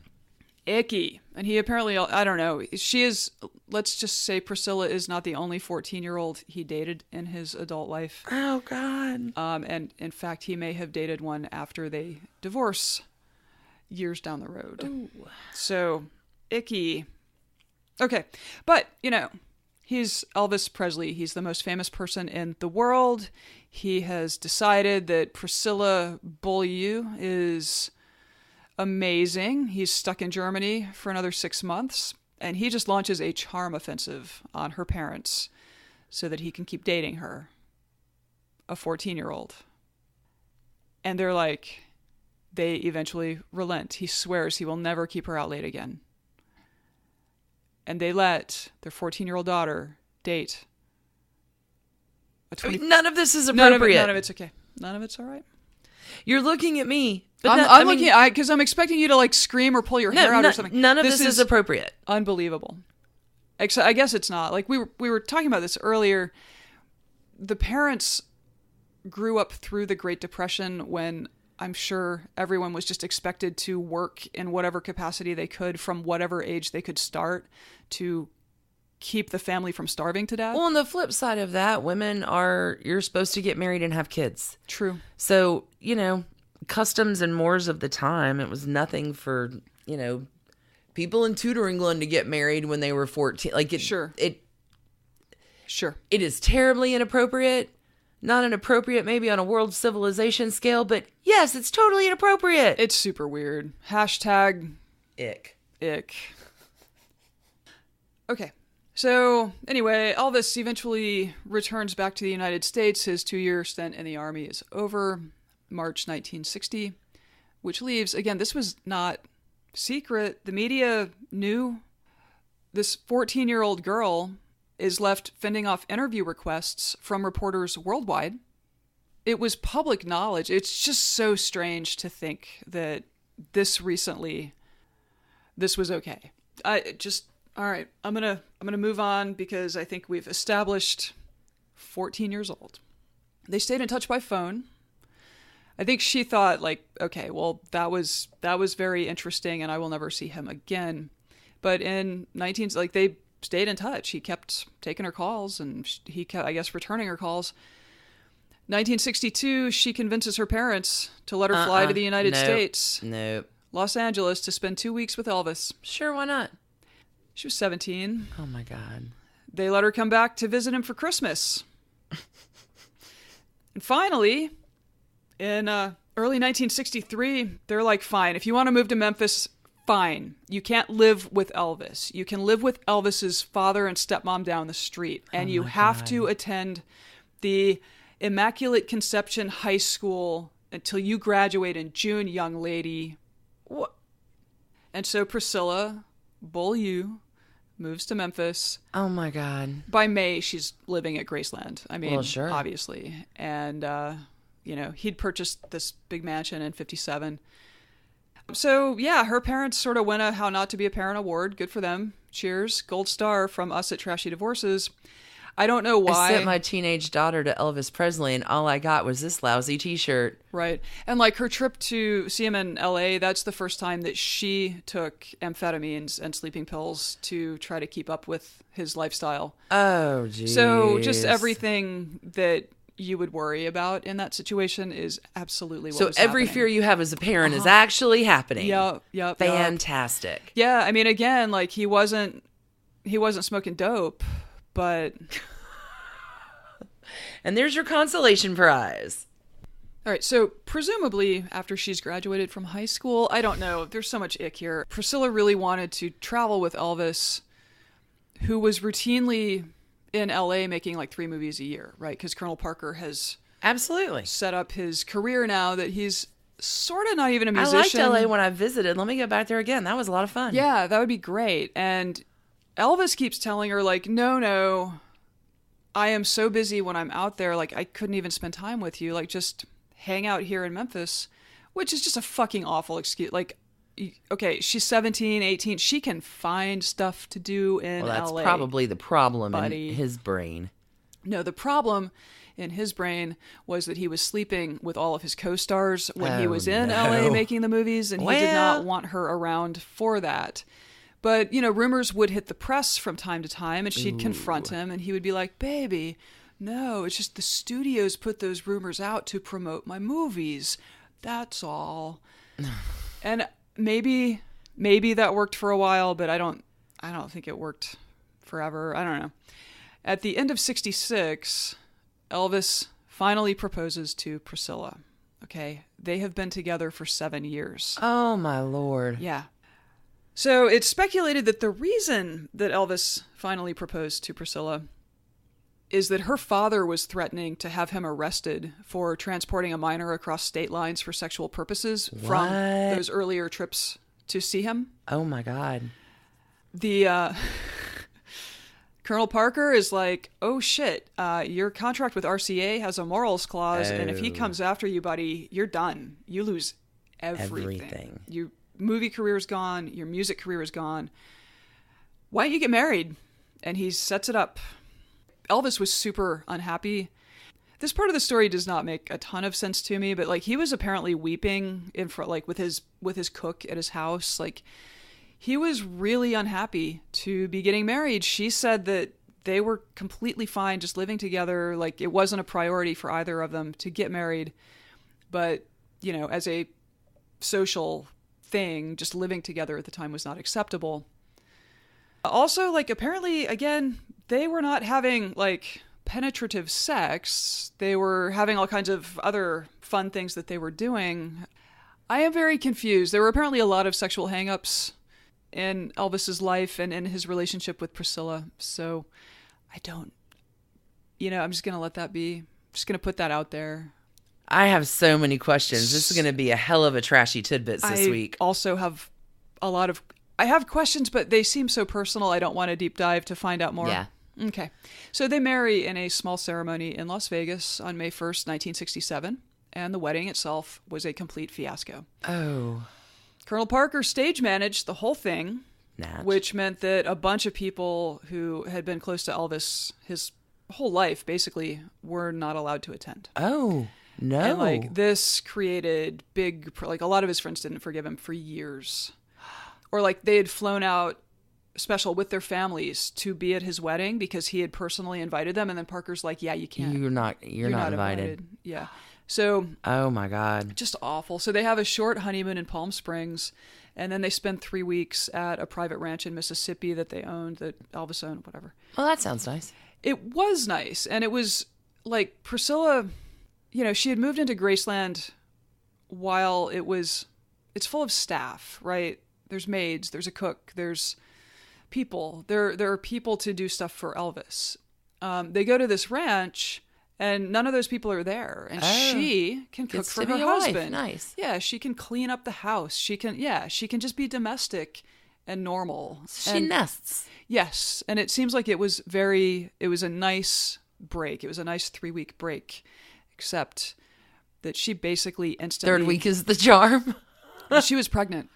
Icky. And he apparently, I don't know, she is, let's just say Priscilla is not the only 14-year-old he dated in his adult life. Oh, God. And in fact, he may have dated one after they divorce years down the road. Ooh. So, icky. Okay, but, he's Elvis Presley. He's the most famous person in the world. He has decided that Priscilla Beaulieu is amazing. He's stuck in Germany for another 6 months, and he just launches a charm offensive on her parents so that he can keep dating her, a 14-year-old. And they're like, they eventually relent. He swears he will never keep her out late again. And they let their 14-year-old daughter date a None of this is appropriate. None of it's okay. None of it's all right. You're looking at me. But I'm looking because I'm expecting you to like scream or pull your hair out or something. None of this is appropriate. Unbelievable. I guess it's not. Like we were talking about this earlier. The parents grew up through the Great Depression when I'm sure everyone was just expected to work in whatever capacity they could from whatever age they could start to keep the family from starving to death. Well, on the flip side of that, you're supposed to get married and have kids. True. So, customs and mores of the time, it was nothing for, people in Tudor England to get married when they were 14. Sure. Sure. It is terribly inappropriate. Not inappropriate maybe on a world civilization scale, but yes, it's totally inappropriate. It's super weird. Hashtag ick. Okay. So anyway, Elvis eventually returns back to the United States. His 2-year stint in the Army is over, March 1960, which leaves, again, this was not secret. The media knew. This 14-year-old girl is left fending off interview requests from reporters worldwide. It was public knowledge. It's just so strange to think that this was okay. All right, I'm gonna move on because I think we've established 14 years old. They stayed in touch by phone. I think she thought okay, well, that was very interesting and I will never see him again. But in they stayed in touch. He kept taking her calls and he kept, I guess, returning her calls. 1962, she convinces her parents to let her fly to the United States. Nope. Los Angeles to spend 2 weeks with Elvis. Sure, why not? She was 17. Oh my God. They let her come back to visit him for Christmas. And finally, in early 1963, they're like, fine, if you want to move to Memphis, fine. You can't live with Elvis. You can live with Elvis's father and stepmom down the street. And you have to attend the Immaculate Conception High School until you graduate in June, young lady. What? And so Priscilla, Bull U, moves to Memphis. Oh my God. By May, she's living at Graceland. I mean, well, sure. Obviously. And, he'd purchased this big mansion in 57. So, yeah, her parents sort of win a How Not to Be a Parent award. Good for them. Cheers. Gold star from us at Trashy Divorces. I don't know why. I sent my teenage daughter to Elvis Presley, and all I got was this lousy T-shirt. Right. And like her trip to see him in LA, that's the first time that she took amphetamines and sleeping pills to try to keep up with his lifestyle. Oh, geez. So just everything that you would worry about in that situation is absolutely what was happening. So every fear you have as a parent is actually happening. Yep. Fantastic. Yeah, I mean, again, like he wasn't smoking dope, but... And there's your consolation prize. All right, so presumably after she's graduated from high school, I don't know, there's so much ick here. Priscilla really wanted to travel with Elvis, who was routinely in LA making like 3 movies a year, right? Because Colonel Parker has absolutely set up his career now that he's sort of not even a musician. I liked LA when I visited. Let me go back there again. That was a lot of fun. Yeah, that would be great. And Elvis keeps telling her, like, no, I am so busy when I'm out there. Like, I couldn't even spend time with you. Like, just hang out here in Memphis, which is just a fucking awful excuse. Like, okay, she's 17, 18. She can find stuff to do in LA. Well, that's probably the problem buddy. In his brain. No, the problem in his brain was that he was sleeping with all of his co-stars when he was in LA making the movies, and he did not want her around for that. But, rumors would hit the press from time to time, and she'd confront him, and he would be like, baby, no, it's just the studios put those rumors out to promote my movies. That's all. And maybe that worked for a while, but I don't think it worked forever. I don't know. At the end of 66, Elvis finally proposes to Priscilla. Okay? They have been together for 7 years. Oh, my Lord. Yeah. So it's speculated that the reason that Elvis finally proposed to Priscilla is that her father was threatening to have him arrested for transporting a minor across state lines for sexual purposes from those earlier trips to see him. Oh, my God. The Colonel Parker is like, oh, shit, your contract with RCA has a morals clause, and if he comes after you, buddy, you're done. You lose everything. Your movie career is gone. Your music career is gone. Why don't you get married? And he sets it up. Elvis was super unhappy. This part of the story does not make a ton of sense to me, but like he was apparently weeping in front, like with his cook at his house. Like he was really unhappy to be getting married. She said that they were completely fine just living together. Like it wasn't a priority for either of them to get married, but as a social thing, just living together at the time was not acceptable. Also, like apparently, again, they were not having like penetrative sex. They were having all kinds of other fun things that they were doing. I am very confused. There were apparently a lot of sexual hang-ups in Elvis's life and in his relationship with Priscilla. So I'm just going to let that be. I'm just going to put that out there. I have so many questions. This is going to be a hell of a trashy tidbits this week. I also have I have questions, but they seem so personal. I don't want to deep dive to find out more. Yeah. Okay. So they marry in a small ceremony in Las Vegas on May 1st, 1967, and the wedding itself was a complete fiasco. Oh. Colonel Parker stage managed the whole thing, which meant that a bunch of people who had been close to Elvis his whole life, basically, were not allowed to attend. Oh, no. And, like, this created a lot of his friends didn't forgive him for years. Or, like, they had flown out special with their families to be at his wedding because he had personally invited them, and then Parker's like, yeah, you can't. You're not invited. Yeah. So, oh my God, just awful. So they have a short honeymoon in Palm Springs, and then they spend 3 weeks at a private ranch in Mississippi that they owned, that Elvis owned, whatever. Well, that sounds nice. It was nice, and it was like Priscilla, she had moved into Graceland while it's full of staff, right? There's maids, there's a cook, there's people. There are people to do stuff for Elvis. They go to this ranch, and none of those people are there, and she can cook for her husband. Nice. Yeah, she can clean up the house. She can just be domestic and normal. She nests. Yes, and it seems like it was a nice break. It was a nice 3-week break, except that she basically instantly... 3rd week is the charm. She was pregnant.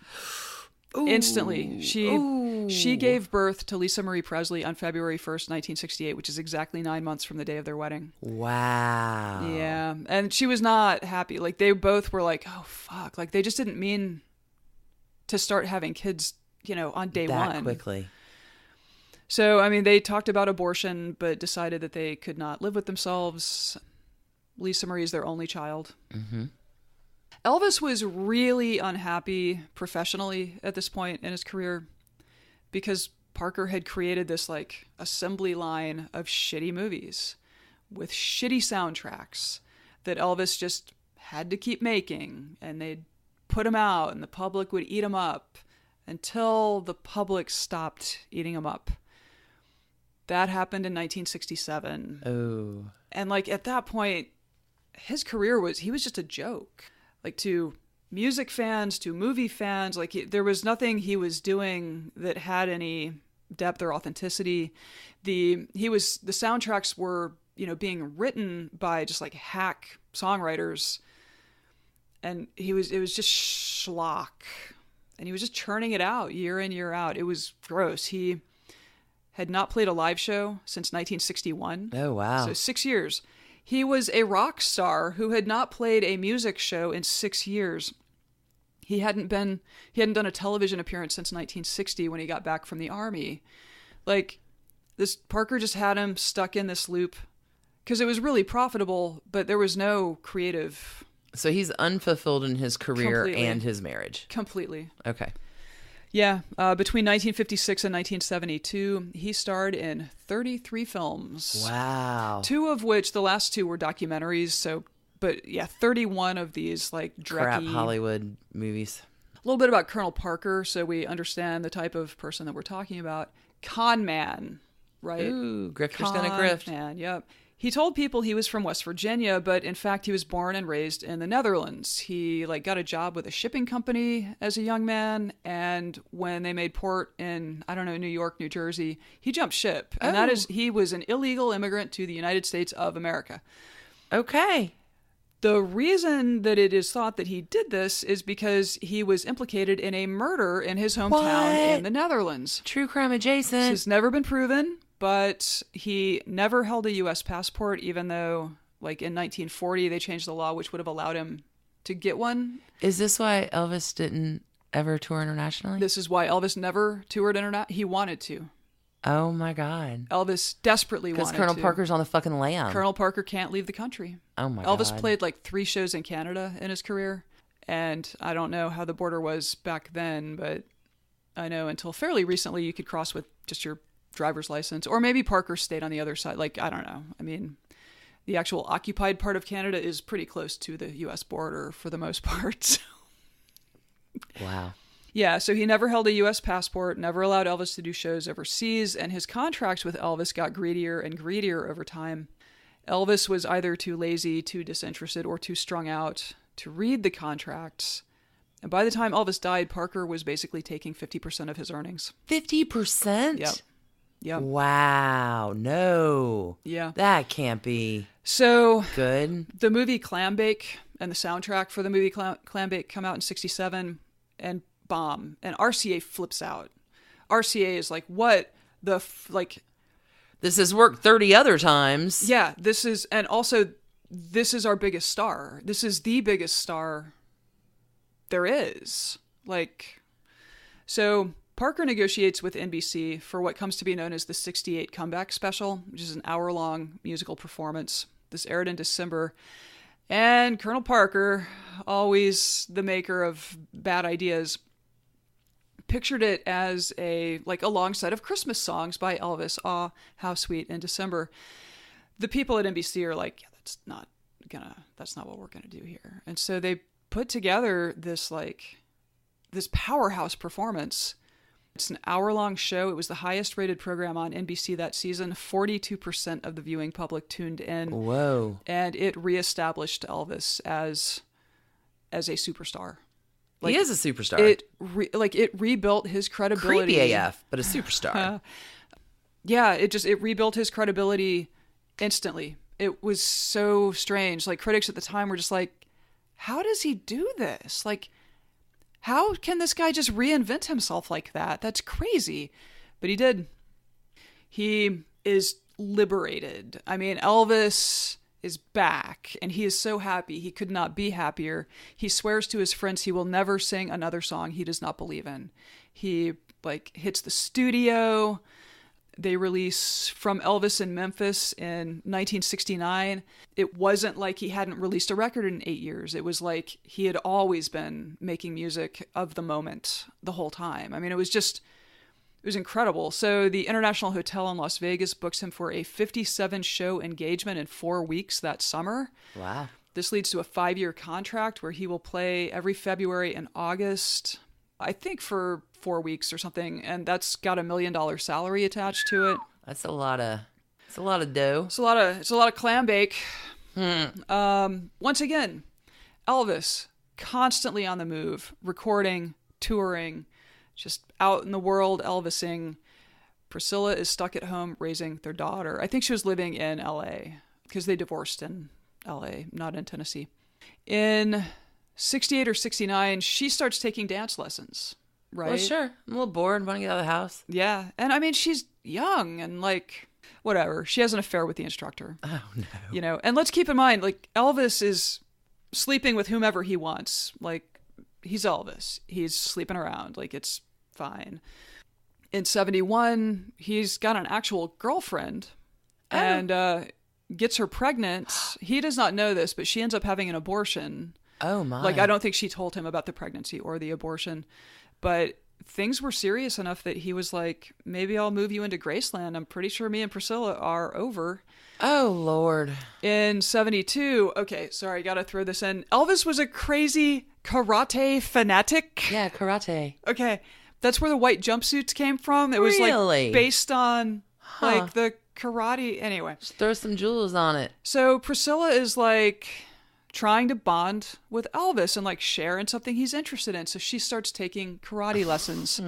Ooh. Instantly. She gave birth to Lisa Marie Presley on February 1st, 1968, which is exactly 9 months from the day of their wedding. Wow. Yeah, and she was not happy. Like, they both were like, oh, fuck. Like, they just didn't mean to start having kids, on day one. That quickly. So, I mean, they talked about abortion, but decided that they could not live with themselves. Lisa Marie is their only child. Mm-hmm. Elvis was really unhappy professionally at this point in his career because Parker had created this like assembly line of shitty movies with shitty soundtracks that Elvis just had to keep making, and they'd put them out and the public would eat them up until the public stopped eating them up. That happened in 1967. Oh. And like at that point, his career he was just a joke. Like to music fans, to movie fans, like there was nothing he was doing that had any depth or authenticity. The soundtracks were, being written by just like hack songwriters, and it was just schlock, and he was just churning it out year in, year out. It was gross. He had not played a live show since 1961. Oh, wow. So 6 years. He was a rock star who had not played a music show in 6 years. He hadn't done a television appearance since 1960 when he got back from the army. Like, this Parker just had him stuck in this loop because it was really profitable, but there was no creative. So he's unfulfilled in his career Completely. And his marriage. Completely. Okay. Yeah, between 1956 and 1972, he starred in 33 films. Wow. 2 of which, the last 2 were documentaries. But yeah, 31 of these like drecky... Crap Hollywood movies. A little bit about Colonel Parker, so we understand the type of person that we're talking about. Con man, right? Ooh, grifter's gonna grift. Con man, yep. He told people he was from West Virginia, but in fact he was born and raised in the Netherlands. He got a job with a shipping company as a young man, and when they made port in, New York, New Jersey, he jumped ship. And he was an illegal immigrant to the United States of America. Okay. The reason that it is thought that he did this is because he was implicated in a murder in his hometown in the Netherlands. True crime adjacent. This has never been proven. But he never held a U.S. passport, even though, like, in 1940, they changed the law, which would have allowed him to get one. Is this why Elvis didn't ever tour internationally? This is why Elvis never toured internationally. He wanted to. Oh, my God. Elvis desperately wanted to. Because Colonel Parker's on the fucking lam. Colonel Parker can't leave the country. Oh, my God. Elvis played, 3 shows in Canada in his career. And I don't know how the border was back then, but I know until fairly recently you could cross with just your driver's license, or maybe Parker stayed on the other side. I don't know. I mean, the actual occupied part of Canada is pretty close to the U.S. border for the most part. So. Wow. Yeah, so he never held a U.S. passport, never allowed Elvis to do shows overseas, and his contracts with Elvis got greedier and greedier over time. Elvis was either too lazy, too disinterested, or too strung out to read the contracts. And by the time Elvis died, Parker was basically taking 50% of his earnings. 50%? Yep. Yep. Wow. No. Yeah. That can't be good. The movie Clambake and the soundtrack for the movie Clambake come out in 1967 and bomb. And RCA flips out. RCA is like, what the... This has worked 30 other times. Yeah. This is our biggest star. This is the biggest star there is. So... Parker negotiates with NBC for what comes to be known as the 68 Comeback Special, which is an hour-long musical performance. This aired in December. And Colonel Parker, always the maker of bad ideas, pictured it as a long set of Christmas songs by Elvis. Aw, how sweet in December. the people at NBC are like, yeah, that's not what we're gonna do here. And so they put together this powerhouse performance. It's an hour-long show. It was the highest-rated program on NBC that season. 42% of the viewing public tuned in. Whoa! And it reestablished Elvis as a superstar. He is a superstar. It rebuilt his credibility. Creepy AF, but a superstar. Yeah, it rebuilt his credibility instantly. It was so strange. Like, critics at the time were just like, how does he do this? Like, how can this guy just reinvent himself like that? That's crazy. But he did. He is liberated. I mean, Elvis is back, and he is so happy. He could not be happier. He swears to his friends he will never sing another song he does not believe in. He, hits the studio. They release From Elvis in Memphis in 1969. It wasn't like he hadn't released a record in 8 years. It was like he had always been making music of the moment the whole time. I mean, it was incredible. So the International Hotel in Las Vegas books him for a 57-show engagement in 4 weeks that summer. Wow. This leads to a 5-year contract where he will play every February and August, I think for 4 weeks or something, and that's got $1 million salary attached to it. That's a lot of dough. It's a lot of Clambake. Once again, Elvis constantly on the move, recording, touring, just out in the world Elvising. Priscilla is stuck at home raising their daughter. I think she was living in LA because they divorced in LA, not in Tennessee. In 68 or 69, she starts taking dance lessons, right? Well, sure. I'm a little bored. Want to get out of the house. Yeah. And I mean, she's young and whatever. She has an affair with the instructor. Oh, no. And let's keep in mind, Elvis is sleeping with whomever he wants. He's Elvis. He's sleeping around. It's fine. In 71, he's got an actual girlfriend and gets her pregnant. He does not know this, but she ends up having an abortion. Oh, my. I don't think she told him about the pregnancy or the abortion, but things were serious enough that he was like, maybe I'll move you into Graceland. I'm pretty sure me and Priscilla are over. Oh, Lord. In 72, okay, sorry, got to throw this in. Elvis was a crazy karate fanatic. Yeah, karate. Okay, that's where the white jumpsuits came from. It was really? Based on the karate. Anyway. Just throw some jewels on it. So Priscilla is trying to bond with Elvis and share in something he's interested in. So she starts taking karate lessons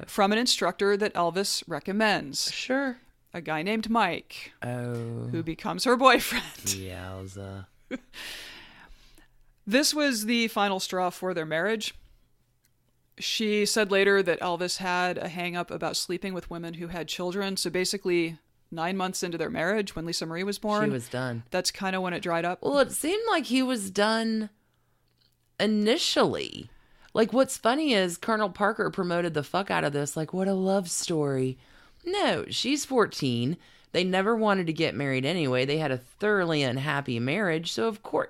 from an instructor that Elvis recommends. Sure. A guy named Mike. Oh. Who becomes her boyfriend. Yowza. This was the final straw for their marriage. She said later that Elvis had a hang-up about sleeping with women who had children. So basically 9 months into their marriage, when Lisa Marie was born, she was done. That's kind of when it dried up. Well, it seemed like he was done initially. What's funny is Colonel Parker promoted the fuck out of this. What a love story. No, she's 14. They never wanted to get married anyway. They had a thoroughly unhappy marriage. So of course,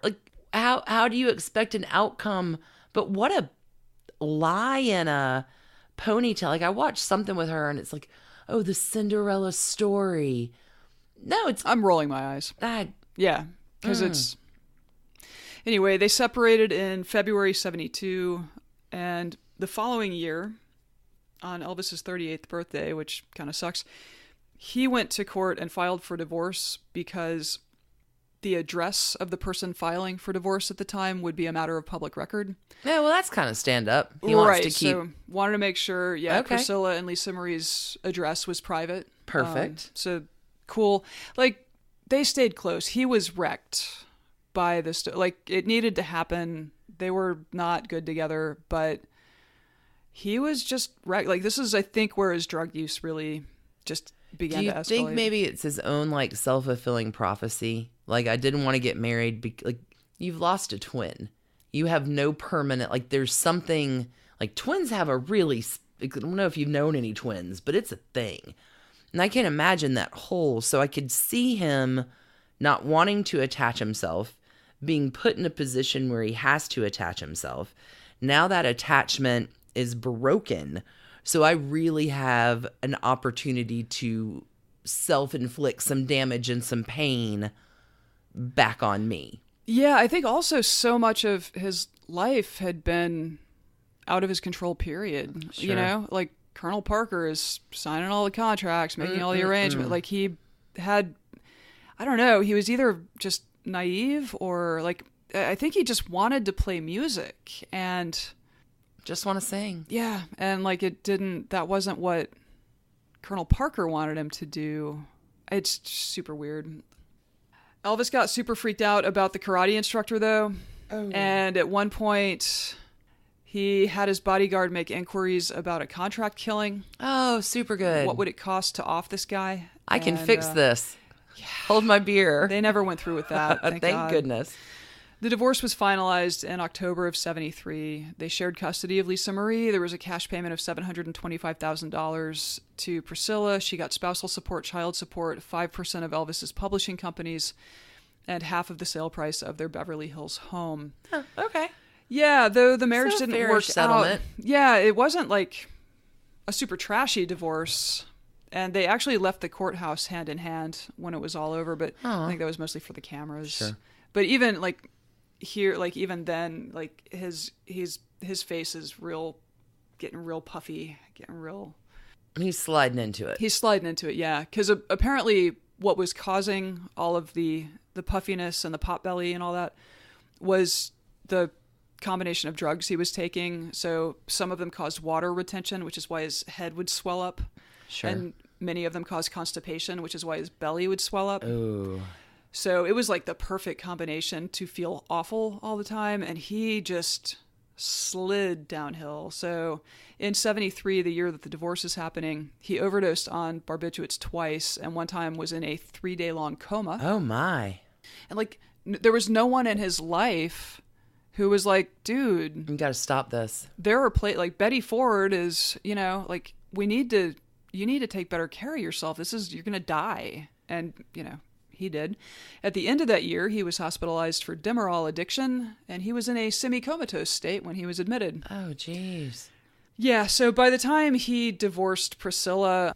how do you expect an outcome? But what a lie in a ponytail. I watched something with her and it's oh, the Cinderella story. No, I'm rolling my eyes. Yeah, because it's... Anyway, they separated in February 72, and the following year, on Elvis's 38th birthday, which kind of sucks, he went to court and filed for divorce because the address of the person filing for divorce at the time would be a matter of public record. Yeah, well, that's kind of stand up. He wants to keep... so wanted to make sure, okay. Priscilla and Lisa Marie's address was private. Perfect. So, cool. They stayed close. He was wrecked by this. It needed to happen. They were not good together, but he was just wrecked. This is, I think, where his drug use really just began to escalate. Do you think maybe it's his own, self-fulfilling prophecy? I didn't want to get married. You've lost a twin. You have no permanent, there's something, twins have a really, I don't know if you've known any twins, but it's a thing. And I can't imagine that hole. So I could see him not wanting to attach himself, being put in a position where he has to attach himself. Now that attachment is broken. So I really have an opportunity to self-inflict some damage and some pain back on me. Yeah, I think also so much of his life had been out of his control, period. Sure. You know, like Colonel Parker is signing all the contracts, making all the arrangements. Like he had, I don't know, he was either just naive or like, I think he just wanted to play music and just want to sing. Yeah. And like that wasn't what Colonel Parker wanted him to do. It's super weird. Elvis got super freaked out about the karate instructor, though. Oh. And at one point, he had his bodyguard make inquiries about a contract killing. Oh, super good. What would it cost to off this guy? I can fix this. Yeah. Hold my beer. They never went through with that. Thank goodness. The divorce was finalized in October of 1973. They shared custody of Lisa Marie. There was a cash payment of $725,000 to Priscilla. She got spousal support, child support, 5% of Elvis's publishing companies, and half of the sale price of their Beverly Hills home. Huh, okay. Yeah, though the marriage didn't work settlement. out. Yeah, it wasn't like a super trashy divorce. And they actually left the courthouse hand in hand when it was all over, but I think that was mostly for the cameras. Sure. But even like here, like even then, like his face is getting real puffy, getting real. He's sliding into it. He's sliding into it, yeah. Because apparently, what was causing all of the puffiness and the pot belly and all that was the combination of drugs he was taking. So some of them caused water retention, which is why his head would swell up. Sure. And many of them caused constipation, which is why his belly would swell up. Ooh. So it was like the perfect combination to feel awful all the time. And he just slid downhill. So in 1973, the year that the divorce is happening, he overdosed on barbiturates twice. And one time was in a 3-day-long coma. Oh, my. And like, there was no one in his life who was like, dude, you got to stop this. There are like Betty Ford is, you know, like you need to take better care of yourself. You're going to die. And, you know, he did. At the end of that year, he was hospitalized for Demerol addiction, and he was in a semi-comatose state when he was admitted. Oh, jeez. Yeah, so by the time he divorced Priscilla,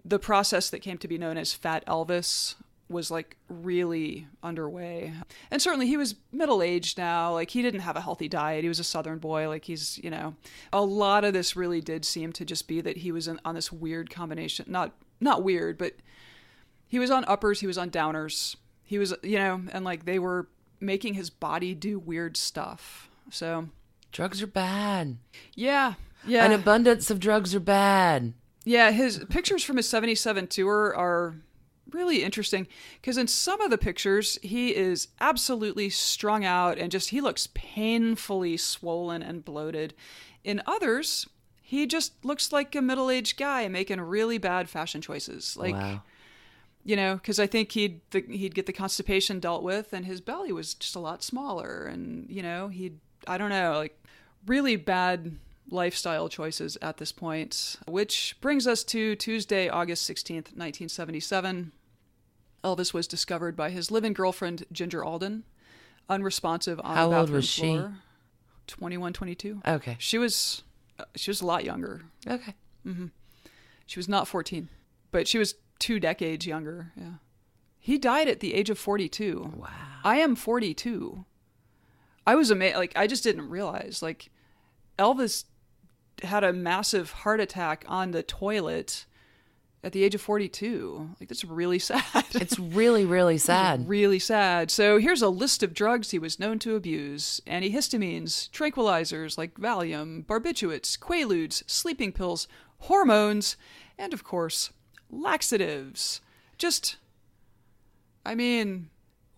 the process that came to be known as Fat Elvis was like really underway. And certainly he was middle-aged now. Like he didn't have a healthy diet. He was a Southern boy. Like he's, you know, a lot of this really did seem to just be that he was on this weird combination. Not weird, but he was on uppers. He was on downers. He was, you know, and like they were making his body do weird stuff. So drugs are bad. Yeah. Yeah. An abundance of drugs are bad. Yeah. His pictures from his 1977 tour are really interesting because in some of the pictures he is absolutely strung out and just he looks painfully swollen and bloated. In others, he just looks like a middle-aged guy making really bad fashion choices. Like, wow. You know, because I think he'd get the constipation dealt with, and his belly was just a lot smaller, and you know I don't know, like really bad lifestyle choices at this point, which brings us to Tuesday, August 16th, 1977. Elvis was discovered by his live-in girlfriend, Ginger Alden, unresponsive on the bathroom floor. How old was she? 21, 22. Okay. She was a lot younger. Okay. Mm-hmm. She was not 14, but she was 2 decades younger. Yeah. He died at the age of 42. Wow. I am 42. I was amazed. Like, I just didn't realize, like, Elvis had a massive heart attack on the toilet at the age of 42. Like, that's really sad. It's really, really sad. It's really sad. So here's a list of drugs he was known to abuse. Antihistamines, tranquilizers like Valium, barbiturates, Quaaludes, sleeping pills, hormones, and of course, laxatives. Just, I mean...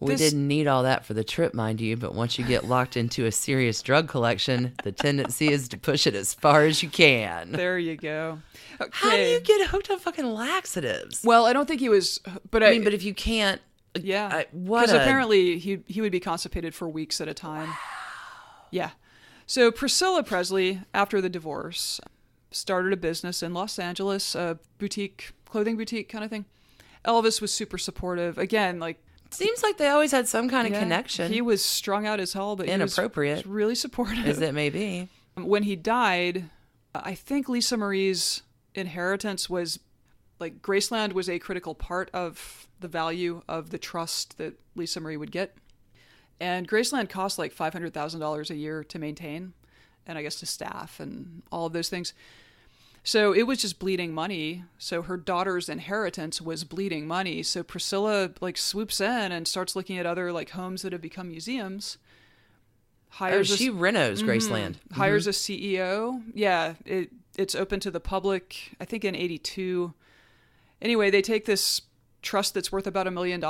We didn't need all that for the trip, mind you, but once you get locked into a serious drug collection, the tendency is to push it as far as you can. There you go. Okay. How do you get hooked on fucking laxatives? Well, I don't think he was, but I mean, but if you can't, yeah, because apparently he would be constipated for weeks at a time. Wow. Yeah. So Priscilla Presley, after the divorce, started a business in Los Angeles, a clothing boutique kind of thing. Elvis was super supportive. Again, like, seems like they always had some kind of connection. He was strung out as hell, but inappropriate. He was really supportive. As it may be. When he died, I think Lisa Marie's inheritance was like Graceland was a critical part of the value of the trust that Lisa Marie would get. And Graceland cost like $500,000 a year to maintain, and I guess to staff and all of those things. So it was just bleeding money. So her daughter's inheritance was bleeding money. So Priscilla like swoops in and starts looking at other like homes that have become museums. She renos Graceland. Hires a CEO. Yeah, it's open to the public, I think in 82. Anyway, they take this trust that's worth about $1 million,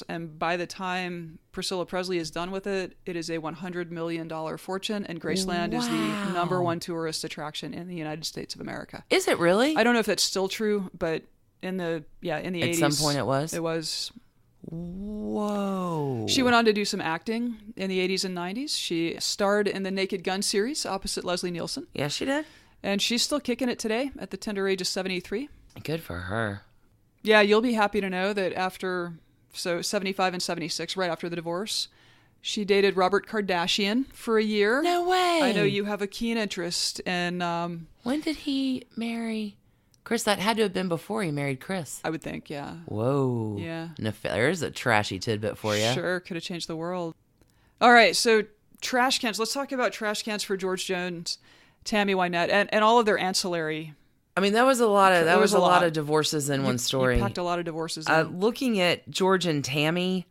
and by the time Priscilla Presley is done with it, it is a $100 million fortune, and Graceland is the number one tourist attraction in the United States of America. Is it really? I don't know if that's still true, but in the 80s. At some point it was? It was. Whoa. She went on to do some acting in the 80s and 90s. She starred in the Naked Gun series opposite Leslie Nielsen. Yeah, she did. And she's still kicking it today at the tender age of 73. Good for her. Yeah, you'll be happy to know that after, 75 and 76, right after the divorce, she dated Robert Kardashian for a year. No way. I know you have a keen interest in... when did he marry Chris? That had to have been before he married Chris. I would think, yeah. Whoa. Yeah. There's a trashy tidbit for you. Sure, could have changed the world. All right, so trash cans. Let's talk about trash cans for George Jones, Tammy Wynette, and all of their ancillary... I mean, that was a lot of divorces in one story. You packed a lot of divorces in. Looking at George and Tammy,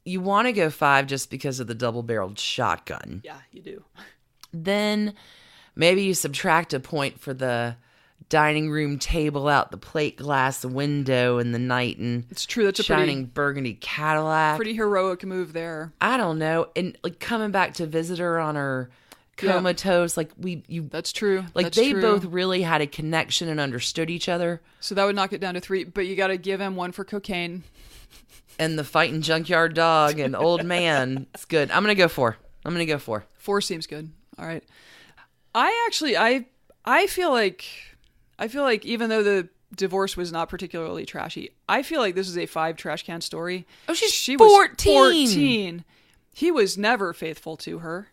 you want to go 5 just because of the double-barreled shotgun. Yeah, you do. Then maybe you subtract a point for the dining room table out the plate glass window in the night and it's true. That's a shining burgundy Cadillac. Pretty heroic move there. I don't know. And like coming back to visit her on her comatose, that's true. Like they both really had a connection and understood each other. So that would knock it down to 3, but you got to give him 1 for cocaine. And the fighting junkyard dog and old man. It's good. I'm gonna go 4. 4 seems good. All right. I feel like even though the divorce was not particularly trashy, I feel like this is a 5 trash can story. Oh, she 14. was 14. He was never faithful to her.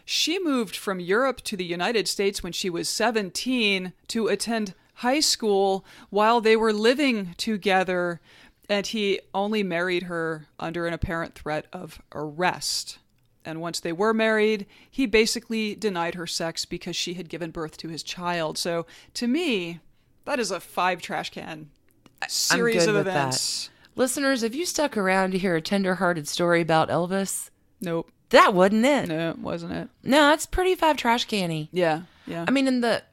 She moved from Europe to the United States when she was 17 to attend high school while they were living together, and he only married her under an apparent threat of arrest. And once they were married, he basically denied her sex because she had given birth to his child. So to me, that is a 5 trash can series of events. That. Listeners, if you stuck around to hear a tender-hearted story about Elvis, nope. That wasn't it. No, it wasn't it. No, it's pretty 5 trash canny. Yeah. I mean, the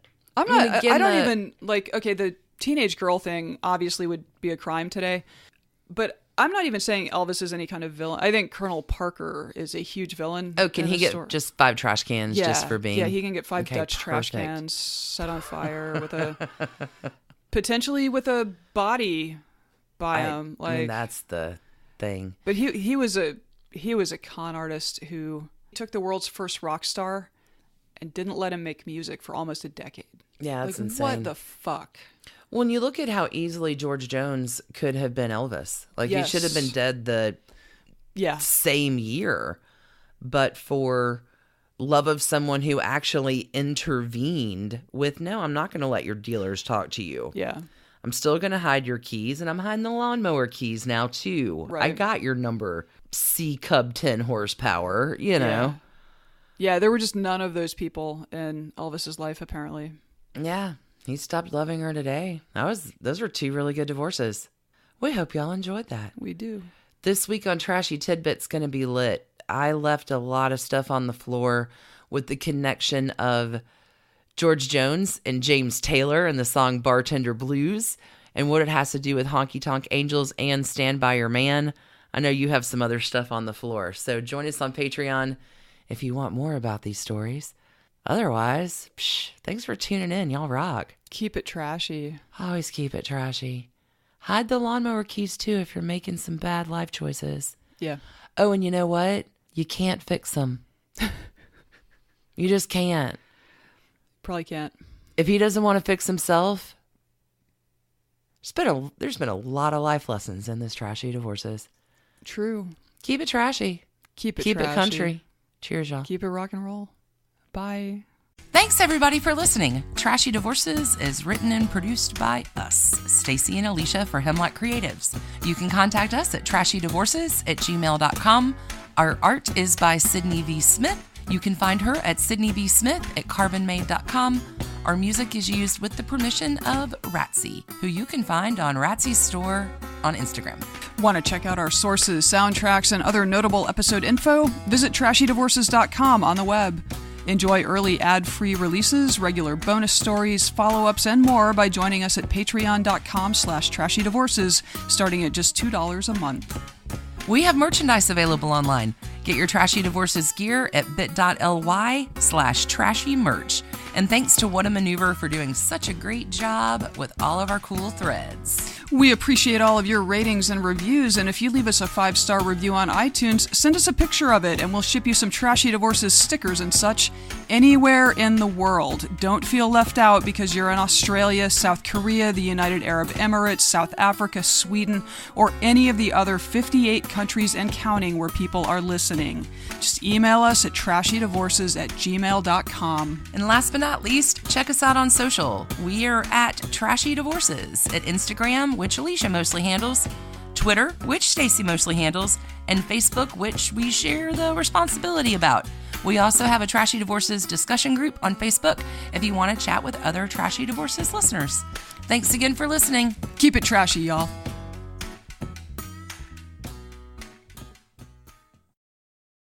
teenage girl thing obviously would be a crime today, but I'm not even saying Elvis is any kind of villain. I think Colonel Parker is a huge villain. Oh, can he get just 5 trash cans just for being? Yeah, he can get 5 Dutch trash cans set on fire potentially with a body by him. I mean, that's the thing. But he was a con artist who took the world's first rock star and didn't let him make music for almost a decade. Yeah, that's insane. What the fuck? When you look at how easily George Jones could have been Elvis, he should have been dead the same year, but for love of someone who actually intervened with, no, I'm not going to let your dealers talk to you. Yeah. I'm still going to hide your keys, and I'm hiding the lawnmower keys now, too. Right. I got your number C Cub 10 horsepower, you know. Yeah, there were just none of those people in Elvis's life, apparently. Yeah, he stopped loving her today. Those were 2 really good divorces. We hope y'all enjoyed that. We do. This week on Trashy Tidbit's going to be lit. I left a lot of stuff on the floor with the connection of George Jones and James Taylor and the song Bartender Blues and what it has to do with Honky Tonk Angels and Stand By Your Man. I know you have some other stuff on the floor, so join us on Patreon if you want more about these stories. Otherwise, thanks for tuning in. Y'all rock. Keep it trashy. Always keep it trashy. Hide the lawnmower keys, too, if you're making some bad life choices. Yeah. Oh, and you know what? You can't fix them. You just can't. Probably can't. If he doesn't want to fix himself, there's been a lot of life lessons in this trashy divorces. True. Keep it trashy. Keep it Keep trashy. it country. Cheers, y'all. Keep it rock and roll. Bye. Thanks, everybody, for listening. Trashy Divorces is written and produced by us, Stacy and Alicia for Hemlock Creatives. You can contact us at trashydivorces@gmail.com. Our art is by Sydney V. Smith. You can find her at sydneyvsmith@carbonmade.com. Our music is used with the permission of Ratsy, who you can find on Ratsy's store on Instagram. Want to check out our sources, soundtracks, and other notable episode info? Visit trashydivorces.com on the web. Enjoy early ad-free releases, regular bonus stories, follow-ups, and more by joining us at patreon.com/trashydivorces, starting at just $2 a month. We have merchandise available online. Get your Trashy Divorces gear at bit.ly/trashy merch. And thanks to What a Maneuver for doing such a great job with all of our cool threads. We appreciate all of your ratings and reviews, and if you leave us a 5-star review on iTunes, send us a picture of it, and we'll ship you some Trashy Divorces stickers and such anywhere in the world. Don't feel left out because you're in Australia, South Korea, the United Arab Emirates, South Africa, Sweden, or any of the other 58 countries and counting where people are listening. Just email us at trashydivorces@gmail.com. And last but not least, check us out on social. We are at Trashy Divorces at Instagram, which Alicia mostly handles, Twitter, which Stacy mostly handles, and Facebook, which we share the responsibility about. We also have a Trashy Divorces discussion group on Facebook if you want to chat with other Trashy Divorces listeners. Thanks again for listening. Keep it trashy, y'all.